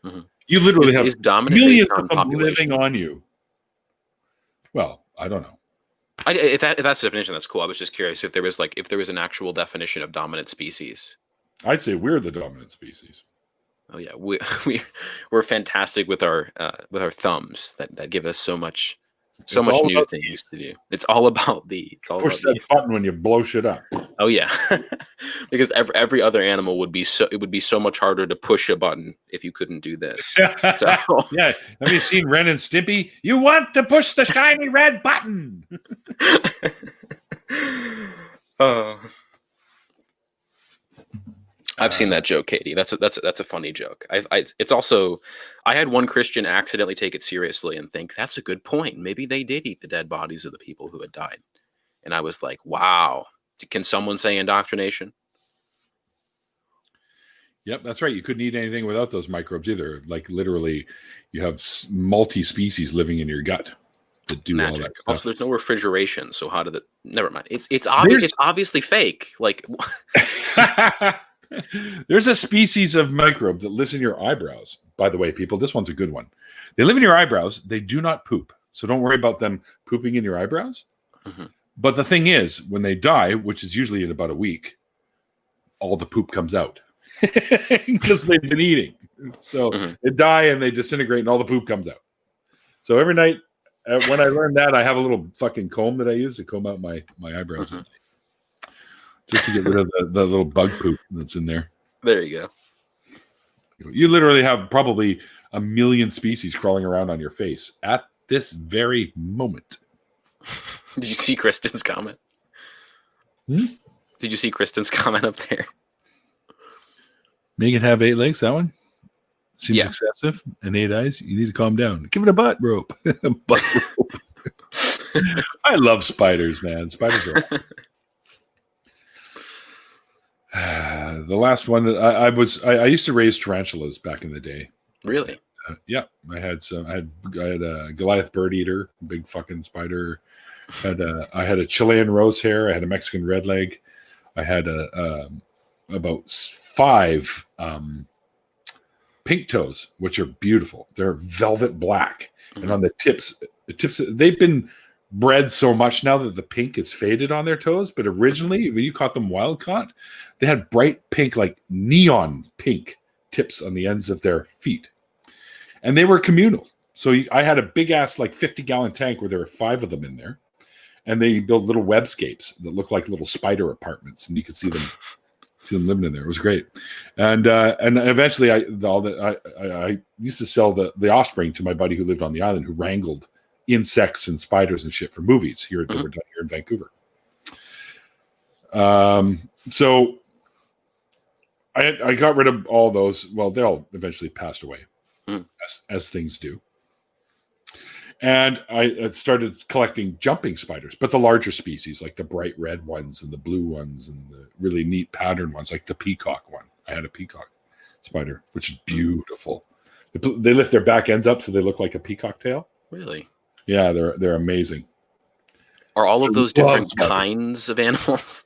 Mm-hmm. You literally have millions of them living on you. Well, I don't know. If that's the definition, that's cool. I was just curious if there was an actual definition of dominant species. I'd say we're the dominant species. Oh yeah, we're fantastic with our thumbs that give us so much new things to do. It's all about push that button when you blow shit up. Oh yeah, because every other animal would be so much harder to push a button if you couldn't do this. So. Yeah, have you seen Ren and Stimpy? You want to push the shiny red button. Oh. I've seen that joke, Katie. That's a funny joke. It's also, I had one Christian accidentally take it seriously and think that's a good point. Maybe they did eat the dead bodies of the people who had died, and I was like, wow. Can someone say indoctrination? Yep, that's right. You couldn't eat anything without those microbes either. Like literally, you have multi-species living in your gut that do all that stuff. Also, there's no refrigeration, so how did it? Never mind. It's obvious. It's obviously fake. Like. There's a species of microbe that lives in your eyebrows. By the way, people, this one's a good one. They live in your eyebrows. They do not poop. So don't worry about them pooping in your eyebrows. Mm-hmm. But the thing is, when they die, which is usually in about a week, all the poop comes out because they've been eating. So they die and they disintegrate and all the poop comes out. So every night when I learned that, I have a little fucking comb that I use to comb out my eyebrows. Mm-hmm. Just to get rid of the little bug poop that's in there. There you go. You literally have probably 1 million species crawling around on your face at this very moment. Did you see Kristen's comment? Did you see Kristen's comment up there? Make it have 8 legs, that one? Seems excessive. And 8 eyes? You need to calm down. Give it a butt rope. Butt rope. I love spiders, man. Spiders are awesome. The last one that I used to raise tarantulas back in the day. Really? Yeah, I had a Goliath bird eater, big fucking spider. I had a Chilean rose hair. I had a Mexican redleg. I had about 5 pink toes, which are beautiful. They're velvet black, and on the tips they've been bred so much now that the pink is faded on their toes. But originally, when you caught them wild caught, they had bright pink, like neon pink tips on the ends of their feet. And they were communal. So I had a big ass, like 50-gallon tank where there were 5 of them in there. And they built little webscapes that looked like little spider apartments. And you could see them living in there. It was great. And eventually I used to sell the offspring to my buddy who lived on the island, who wrangled insects and spiders and shit for movies here in Vancouver. So I got rid of all those. Well, they all eventually passed away, as things do. And I started collecting jumping spiders, but the larger species, like the bright red ones and the blue ones and the really neat pattern ones, like the peacock one. I had a peacock spider, which is beautiful. They lift their back ends up so they look like a peacock tail. Really? Yeah, they're amazing. Are all of those different kinds of animals?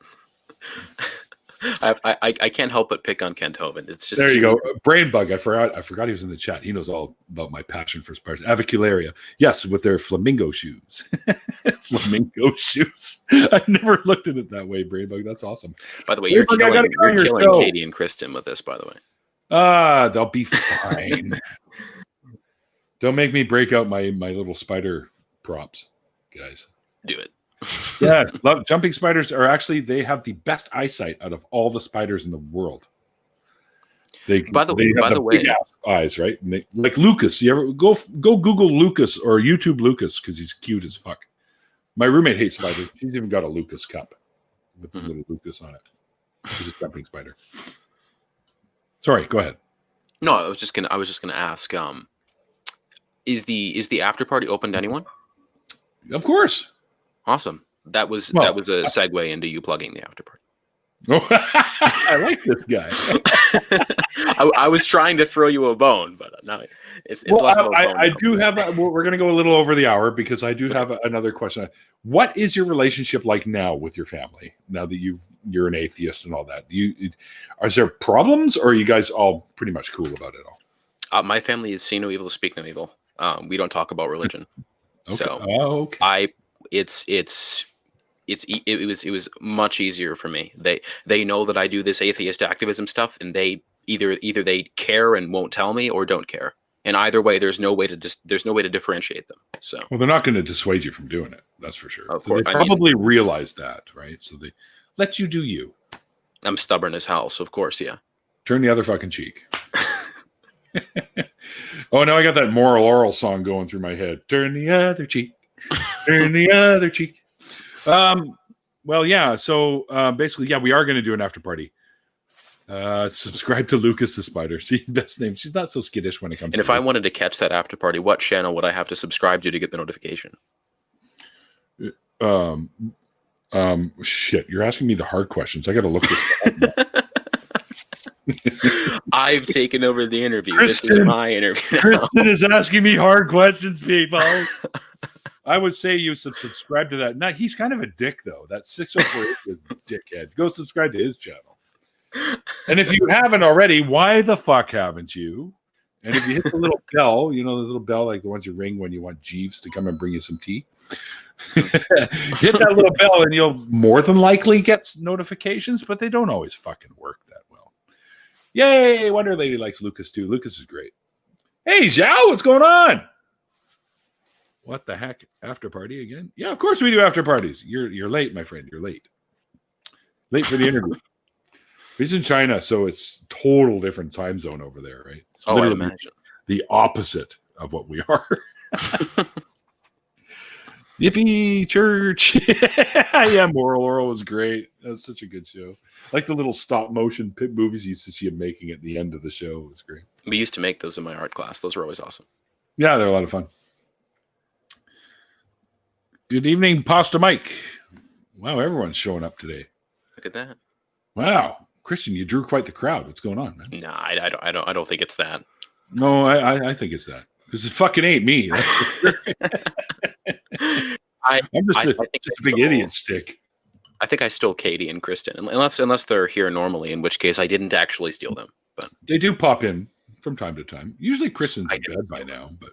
I can't help but pick on Kent Hovind. It's just there you go. Brain bug. I forgot he was in the chat. He knows all about my passion for spiders. Avicularia. Yes, with their flamingo shoes. Flamingo shoes. I never looked at it that way, Brain bug. That's awesome. By the way, you're killing Katie and Kristen with this, by the way. They'll be fine. Don't make me break out my little spider props, guys. Do it. Yeah, jumping spiders are actually, they have the best eyesight out of all the spiders in the world. They have big ass eyes, right? And like Lucas. You ever go Google Lucas or YouTube Lucas because he's cute as fuck. My roommate hates spiders. He's even got a Lucas cup with the little Lucas on it. He's a jumping spider. Sorry, go ahead. No, I was just gonna ask. Is the after party open to anyone? Of course. Awesome. That was a segue into you plugging the after party. Oh, I like this guy. I was trying to throw you a bone, but no, it's less of a bone. I do have. We're going to go a little over the hour because I do have another question. What is your relationship like now with your family? Now that you're an atheist and all that, is there problems, or are you guys all pretty much cool about it all? My family is see no evil, speak no evil. We don't talk about religion. Okay. So okay. It was much easier for me. They know that I do this atheist activism stuff, and they either they care and won't tell me, or don't care. And either way, there's no way to differentiate them. So well, they're not going to dissuade you from doing it. That's for sure. Of So course, they probably realize that, right? So they let you do you. I'm stubborn as hell, so of course, yeah. Turn the other fucking cheek. Oh, now I got that Moral Oral song going through my head. Turn the other cheek. Turn the other cheek. Well, yeah. So basically, yeah, we are going to do an after party. Subscribe to Lucas the Spider. See, best name. She's not so skittish when it comes. And if I wanted to catch that after party, what channel would I have to subscribe to get the notification? Shit, you're asking me the hard questions. I got to look this up. I've taken over the interview. This is my interview now. Kristen is asking me hard questions, people. I would say you should subscribe to that. Now, he's kind of a dick, though. That 604 is a dickhead. Go subscribe to his channel. And if you haven't already, why the fuck haven't you? And if you hit the little bell, the little bell like the ones you ring when you want Jeeves to come and bring you some tea. Hit that little bell and you'll more than likely get notifications, but they don't always fucking work that well. Yay! Wonder Lady likes Lucas too. Lucas is great. Hey, Zhao, what's going on? What the heck? After party again? Yeah, of course we do after parties. You're late, my friend. You're late. Late for the interview. He's in China, so it's total different time zone over there, right? It's I imagine. The opposite of what we are. Yippee church. Yeah, Moral Oral was great. That's such a good show. Like the little stop motion pit movies you used to see him making at the end of the show. It was great. We used to make those in my art class. Those were always awesome. Yeah, they're a lot of fun. Good evening, Pasta Mike. Wow, everyone's showing up today. Look at that. Wow. Christian, you drew quite the crowd. What's going on, man? No, I don't think it's that. No, I think it's that. Because it fucking ain't me. I'm just a big idiot stick. I think I stole Katie and Kristen, unless they're here normally, in which case I didn't actually steal them. But they do pop in from time to time. Usually Kristen's in bed by now, but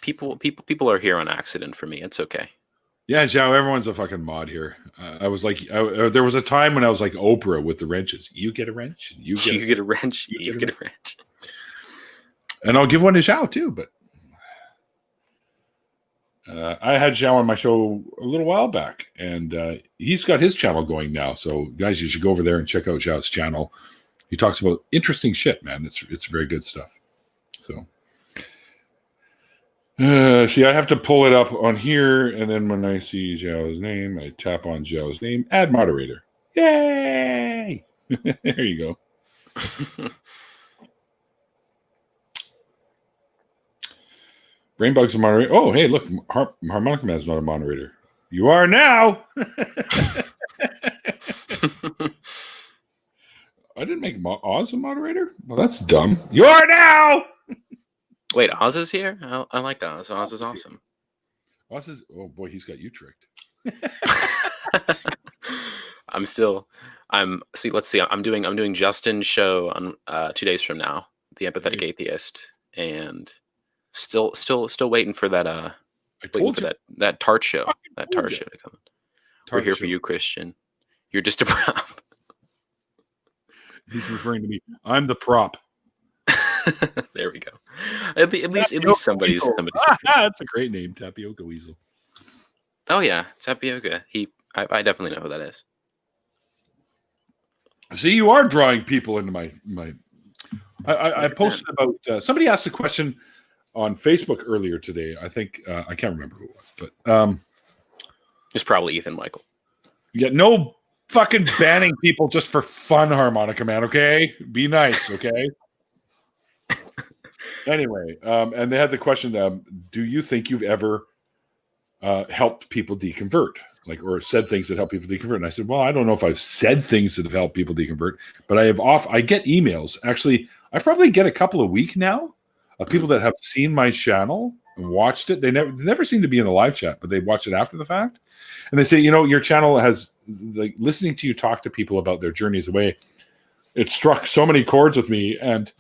people are here on accident for me. It's okay. Yeah, Zhao, everyone's a fucking mod here. I was like, there was a time when I was like Oprah with the wrenches. You get a wrench. You get a wrench. You get a wrench. And I'll give one to Zhao too, but I had Zhao on my show a little while back, and he's got his channel going now. So, guys, you should go over there and check out Zhao's channel. He talks about interesting shit, man. It's very good stuff. So, see, I have to pull it up on here, and then when I see Zhao's name, I tap on Zhao's name, add moderator. Yay! There you go. Brainbug's a moderator. Oh, hey, look, Harmonica Man's not a moderator. You are now. I didn't make Oz a moderator. Well, that's dumb. You are now. Wait, Oz is here? I like Oz. Oz is awesome. Oz is. Oh boy, he's got you tricked. Let's see. I'm doing Justin's show on 2 days from now, The Empathetic Atheist, and still waiting for that that Tart show. That Tart show to come. We're here for you, Christian. You're just a prop. He's referring to me. I'm the prop. There we go. At least somebody's. That's a great name, Tapioca Weasel. Oh yeah, Tapioca. I definitely know who that is. See, you are drawing people into my. I posted about somebody asked a question on Facebook earlier today. I think I can't remember who it was, but it's probably Ethan Michael. Yeah, no fucking banning people just for fun, Harmonica Man, okay? Be nice, okay? Anyway, and they had the question, do you think you've ever helped people deconvert? Like, or said things that help people deconvert? And I said, well, I don't know if I've said things that have helped people deconvert, but I get emails. Actually, I probably get a couple a week now of people that have seen my channel and watched it. They never seem to be in the live chat, but they watch it after the fact. And they say, your channel has, like, listening to you talk to people about their journeys away, it struck so many chords with me, and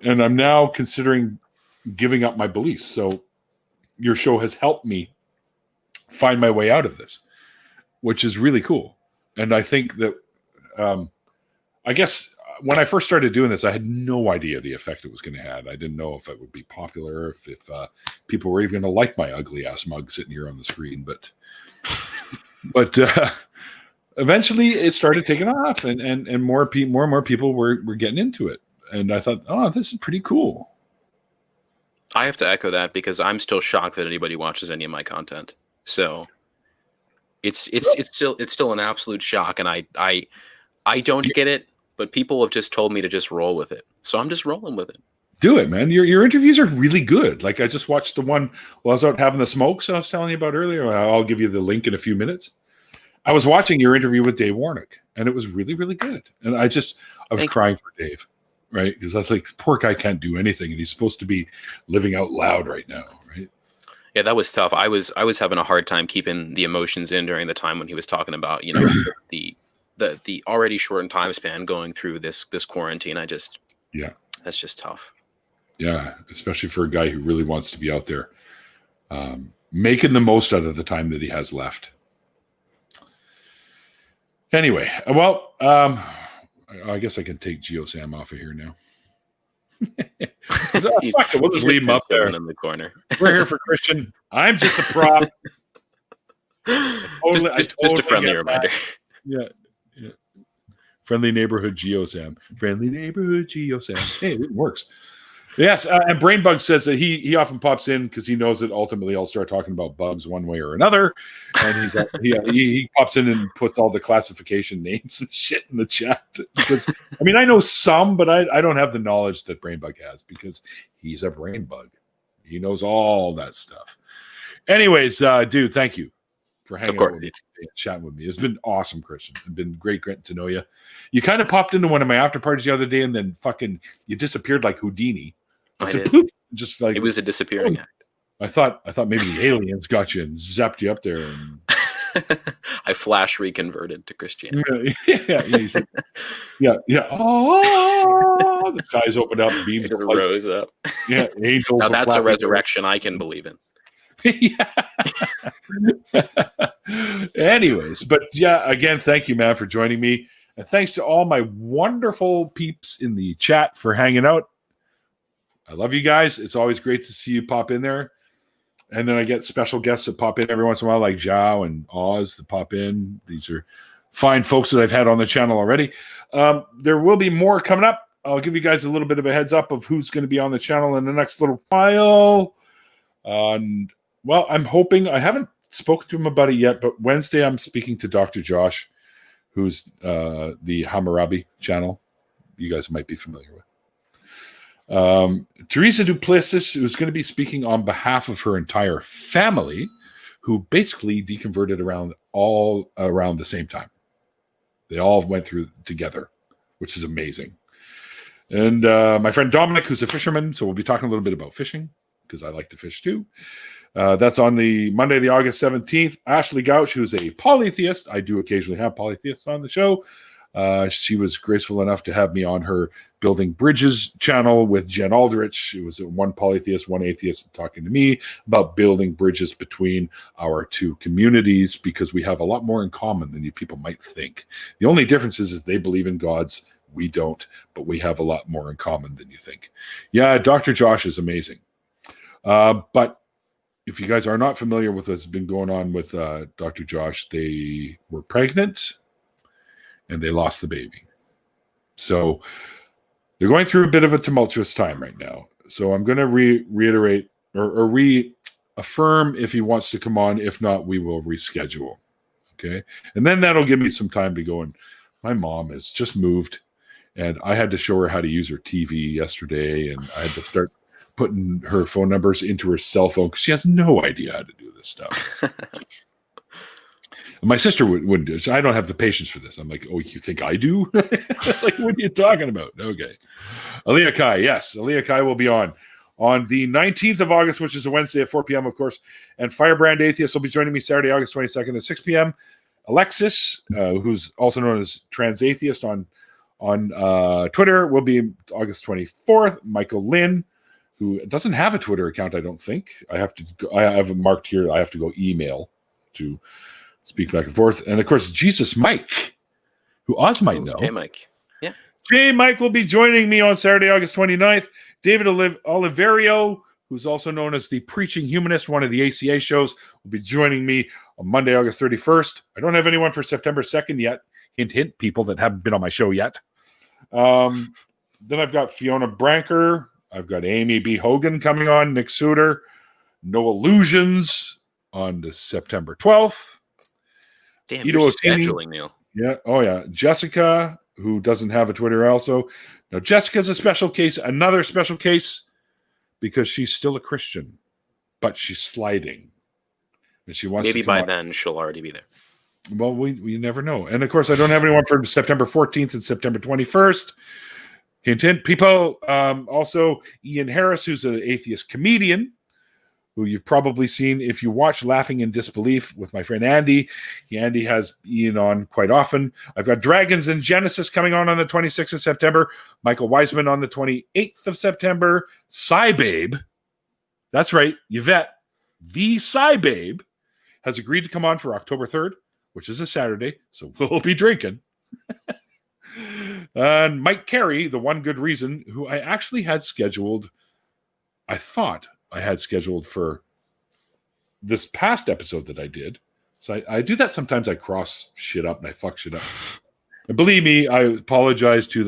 I'm now considering giving up my beliefs. So your show has helped me find my way out of this, which is really cool. And I think that, I guess when I first started doing this, I had no idea the effect it was going to have. I didn't know if it would be popular, if people were even going to like my ugly ass mug sitting here on the screen. But eventually it started taking off, and more and more people were getting into it. And I thought, oh, this is pretty cool. I have to echo that, because I'm still shocked that anybody watches any of my content. So it's still an absolute shock, and I don't get it, but people have just told me to just roll with it. So I'm just rolling with it. Do it, man. Your interviews are really good. Like, I just watched the one while I was out having the smokes I was telling you about earlier. I'll give you the link in a few minutes. I was watching your interview with Dave Warnick, and it was really, really good. And I was crying for Dave, right? Because I was like, poor guy can't do anything, and he's supposed to be living out loud right now, right? Yeah, that was tough. I was having a hard time keeping the emotions in during the time when he was talking about, the already shortened time span going through this quarantine. That's just tough. Yeah, especially for a guy who really wants to be out there, making the most out of the time that he has left. Anyway, well, I guess I can take GeoSam off of here now. We'll just leave him up there in the corner. We're here for Christian. I'm just a prop. Just a friendly reminder. Yeah. Friendly neighborhood GeoSam. Friendly neighborhood GeoSam. Hey, it works. Yes, and Brainbug says that he often pops in because he knows that ultimately I'll start talking about bugs one way or another, and he pops in and puts all the classification names and shit in the chat. Because I know some, but I don't have the knowledge that Brainbug has, because he's a brain bug. He knows all that stuff. Anyways, dude, thank you for hanging out with me and chatting with me. It's been awesome, Christian. It's been great getting to know you. You kind of popped into one of my after parties the other day, and then fucking you disappeared like Houdini. I did. Poof, just like it was a disappearing act. I thought maybe the aliens got you and zapped you up there. And I flash reconverted to Christianity. Yeah. Oh, the skies opened up, beams rose up. Yeah, angels. Now that's a resurrection I can believe in. Anyways, but yeah, again, thank you, man, for joining me. And thanks to all my wonderful peeps in the chat for hanging out. I love you guys. It's always great to see you pop in there. And then I get special guests that pop in every once in a while, like Zhao and Oz that pop in. These are fine folks that I've had on the channel already. There will be more coming up. I'll give you guys a little bit of a heads up of who's going to be on the channel in the next little while. Well, I'm hoping, I haven't spoken to him about it yet, but Wednesday I'm speaking to Dr. Josh, who's the Hammurabi channel. You guys might be familiar with. Teresa Duplessis, who's going to be speaking on behalf of her entire family, who basically deconverted all around the same time. They all went through together, which is amazing. And my friend Dominic, who's a fisherman, so we'll be talking a little bit about fishing, because I like to fish too. That's on the Monday, the August 17th. Ashley Gouch, who's a polytheist. I do occasionally have polytheists on the show. She was graceful enough to have me on her Building Bridges channel with Jen Aldrich. It was one polytheist, one atheist talking to me about building bridges between our two communities, because we have a lot more in common than you people might think. The only difference is they believe in gods. We don't, but we have a lot more in common than you think. Yeah, Dr. Josh is amazing. But if you guys are not familiar with what's been going on with Dr. Josh, they were pregnant and they lost the baby. So they're going through a bit of a tumultuous time right now. So I'm going to reiterate or reaffirm if he wants to come on. If not, we will reschedule. Okay. And then that'll give me some time to go. And my mom has just moved, and I had to show her how to use her TV yesterday. And I had to start putting her phone numbers into her cell phone because she has no idea how to do this stuff. My sister wouldn't do it. So I don't have the patience for this. I'm like, oh, you think I do? Like, what are you talking about? Okay. Aliyah Kai. Yes. Aliyah Kai will be on the 19th of August, which is a Wednesday at 4 p.m., of course. And Firebrand Atheist will be joining me Saturday, August 22nd at 6 p.m. Alexis, who's also known as Trans Atheist on Twitter, will be August 24th. Michael Lynn, who doesn't have a Twitter account, I don't think. I have it marked here. I have to go email to speak back and forth. And, of course, Jesus Mike, who Oz might know. J Mike. Yeah. J Mike will be joining me on Saturday, August 29th. David Oliverio, who's also known as the Preaching Humanist, one of the ACA shows, will be joining me on Monday, August 31st. I don't have anyone for September 2nd yet. Hint, hint, people that haven't been on my show yet. Then I've got Fiona Branker. I've got Amy B. Hogan coming on, Nick Suter. No Illusions on the September 12th. Damn, you're scheduling, Neil. Yeah. Oh, yeah. Jessica, who doesn't have a Twitter also. Now, Jessica's a special case, another special case, because she's still a Christian, but she's sliding. And she wants Maybe to by then she'll already be there. Well, we never know. And, of course, I don't have anyone for September 14th and September 21st. Hint, hint. People, also Ian Harris, who's an atheist comedian, who you've probably seen if you watch Laughing in Disbelief with my friend Andy. Andy has Ian on quite often. I've got Dragons and Genesis coming on the 26th of September. Michael Wiseman on the 28th of September. Babe, that's right, Yvette, the Babe, has agreed to come on for October 3rd, which is a Saturday, so we'll be drinking. And Mike Carey, the One Good Reason, who I actually had scheduled, I thought I had scheduled for this past episode that I did. So I do that sometimes. I cross shit up and I fuck shit up. And believe me, I apologize to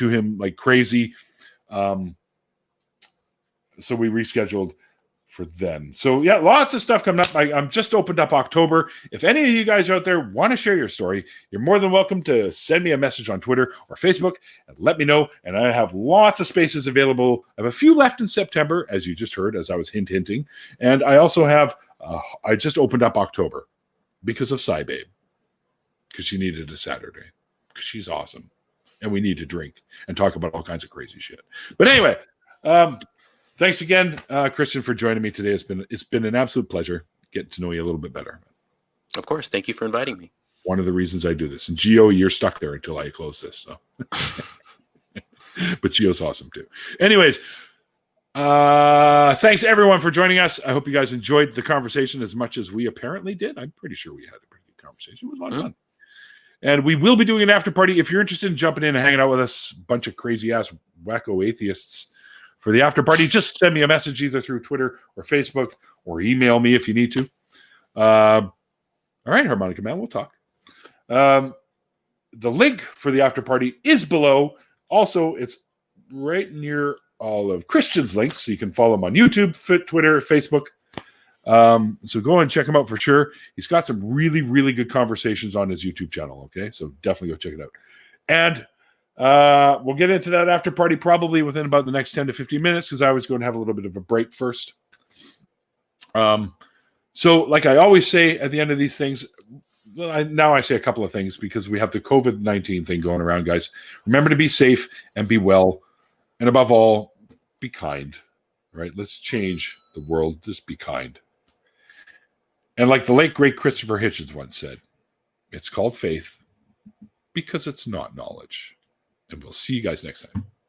him like crazy. So we rescheduled for then. So yeah, lots of stuff coming up. I'm just opened up October. If any of you guys out there want to share your story, you're more than welcome to send me a message on Twitter or Facebook and let me know. And I have lots of spaces available. I have a few left in September, as you just heard, as I was hinting. And I also have, I just opened up October because of Babe, because she needed a Saturday, because she's awesome. And we need to drink and talk about all kinds of crazy shit. But anyway, thanks again, Christian, for joining me today. It's been an absolute pleasure getting to know you a little bit better. Of course. Thank you for inviting me. One of the reasons I do this. And Gio, you're stuck there until I close this. So, but Gio's awesome too. Anyways, thanks everyone for joining us. I hope you guys enjoyed the conversation as much as we apparently did. I'm pretty sure we had a pretty good conversation. It was a lot of fun. And we will be doing an after party. If you're interested in jumping in and hanging out with us, bunch of crazy ass wacko atheists, for the after party, just send me a message either through Twitter or Facebook or email me if you need to. All right, Harmonica Man, we'll talk. The link for the after party is below. Also, it's right near all of Christian's links, so you can follow him on YouTube, Twitter, Facebook. So go and check him out for sure. He's got some really, really good conversations on his YouTube channel, okay? So definitely go check it out. And we'll get into that after party probably within about the next 10 to 15 minutes because I was going to have a little bit of a break first. So like I always say at the end of these things, now I say a couple of things because we have the COVID-19 thing going around, guys. Remember to be safe and be well. And above all, be kind, right? Let's change the world. Just be kind. And like the late, great Christopher Hitchens once said, it's called faith because it's not knowledge. And we'll see you guys next time.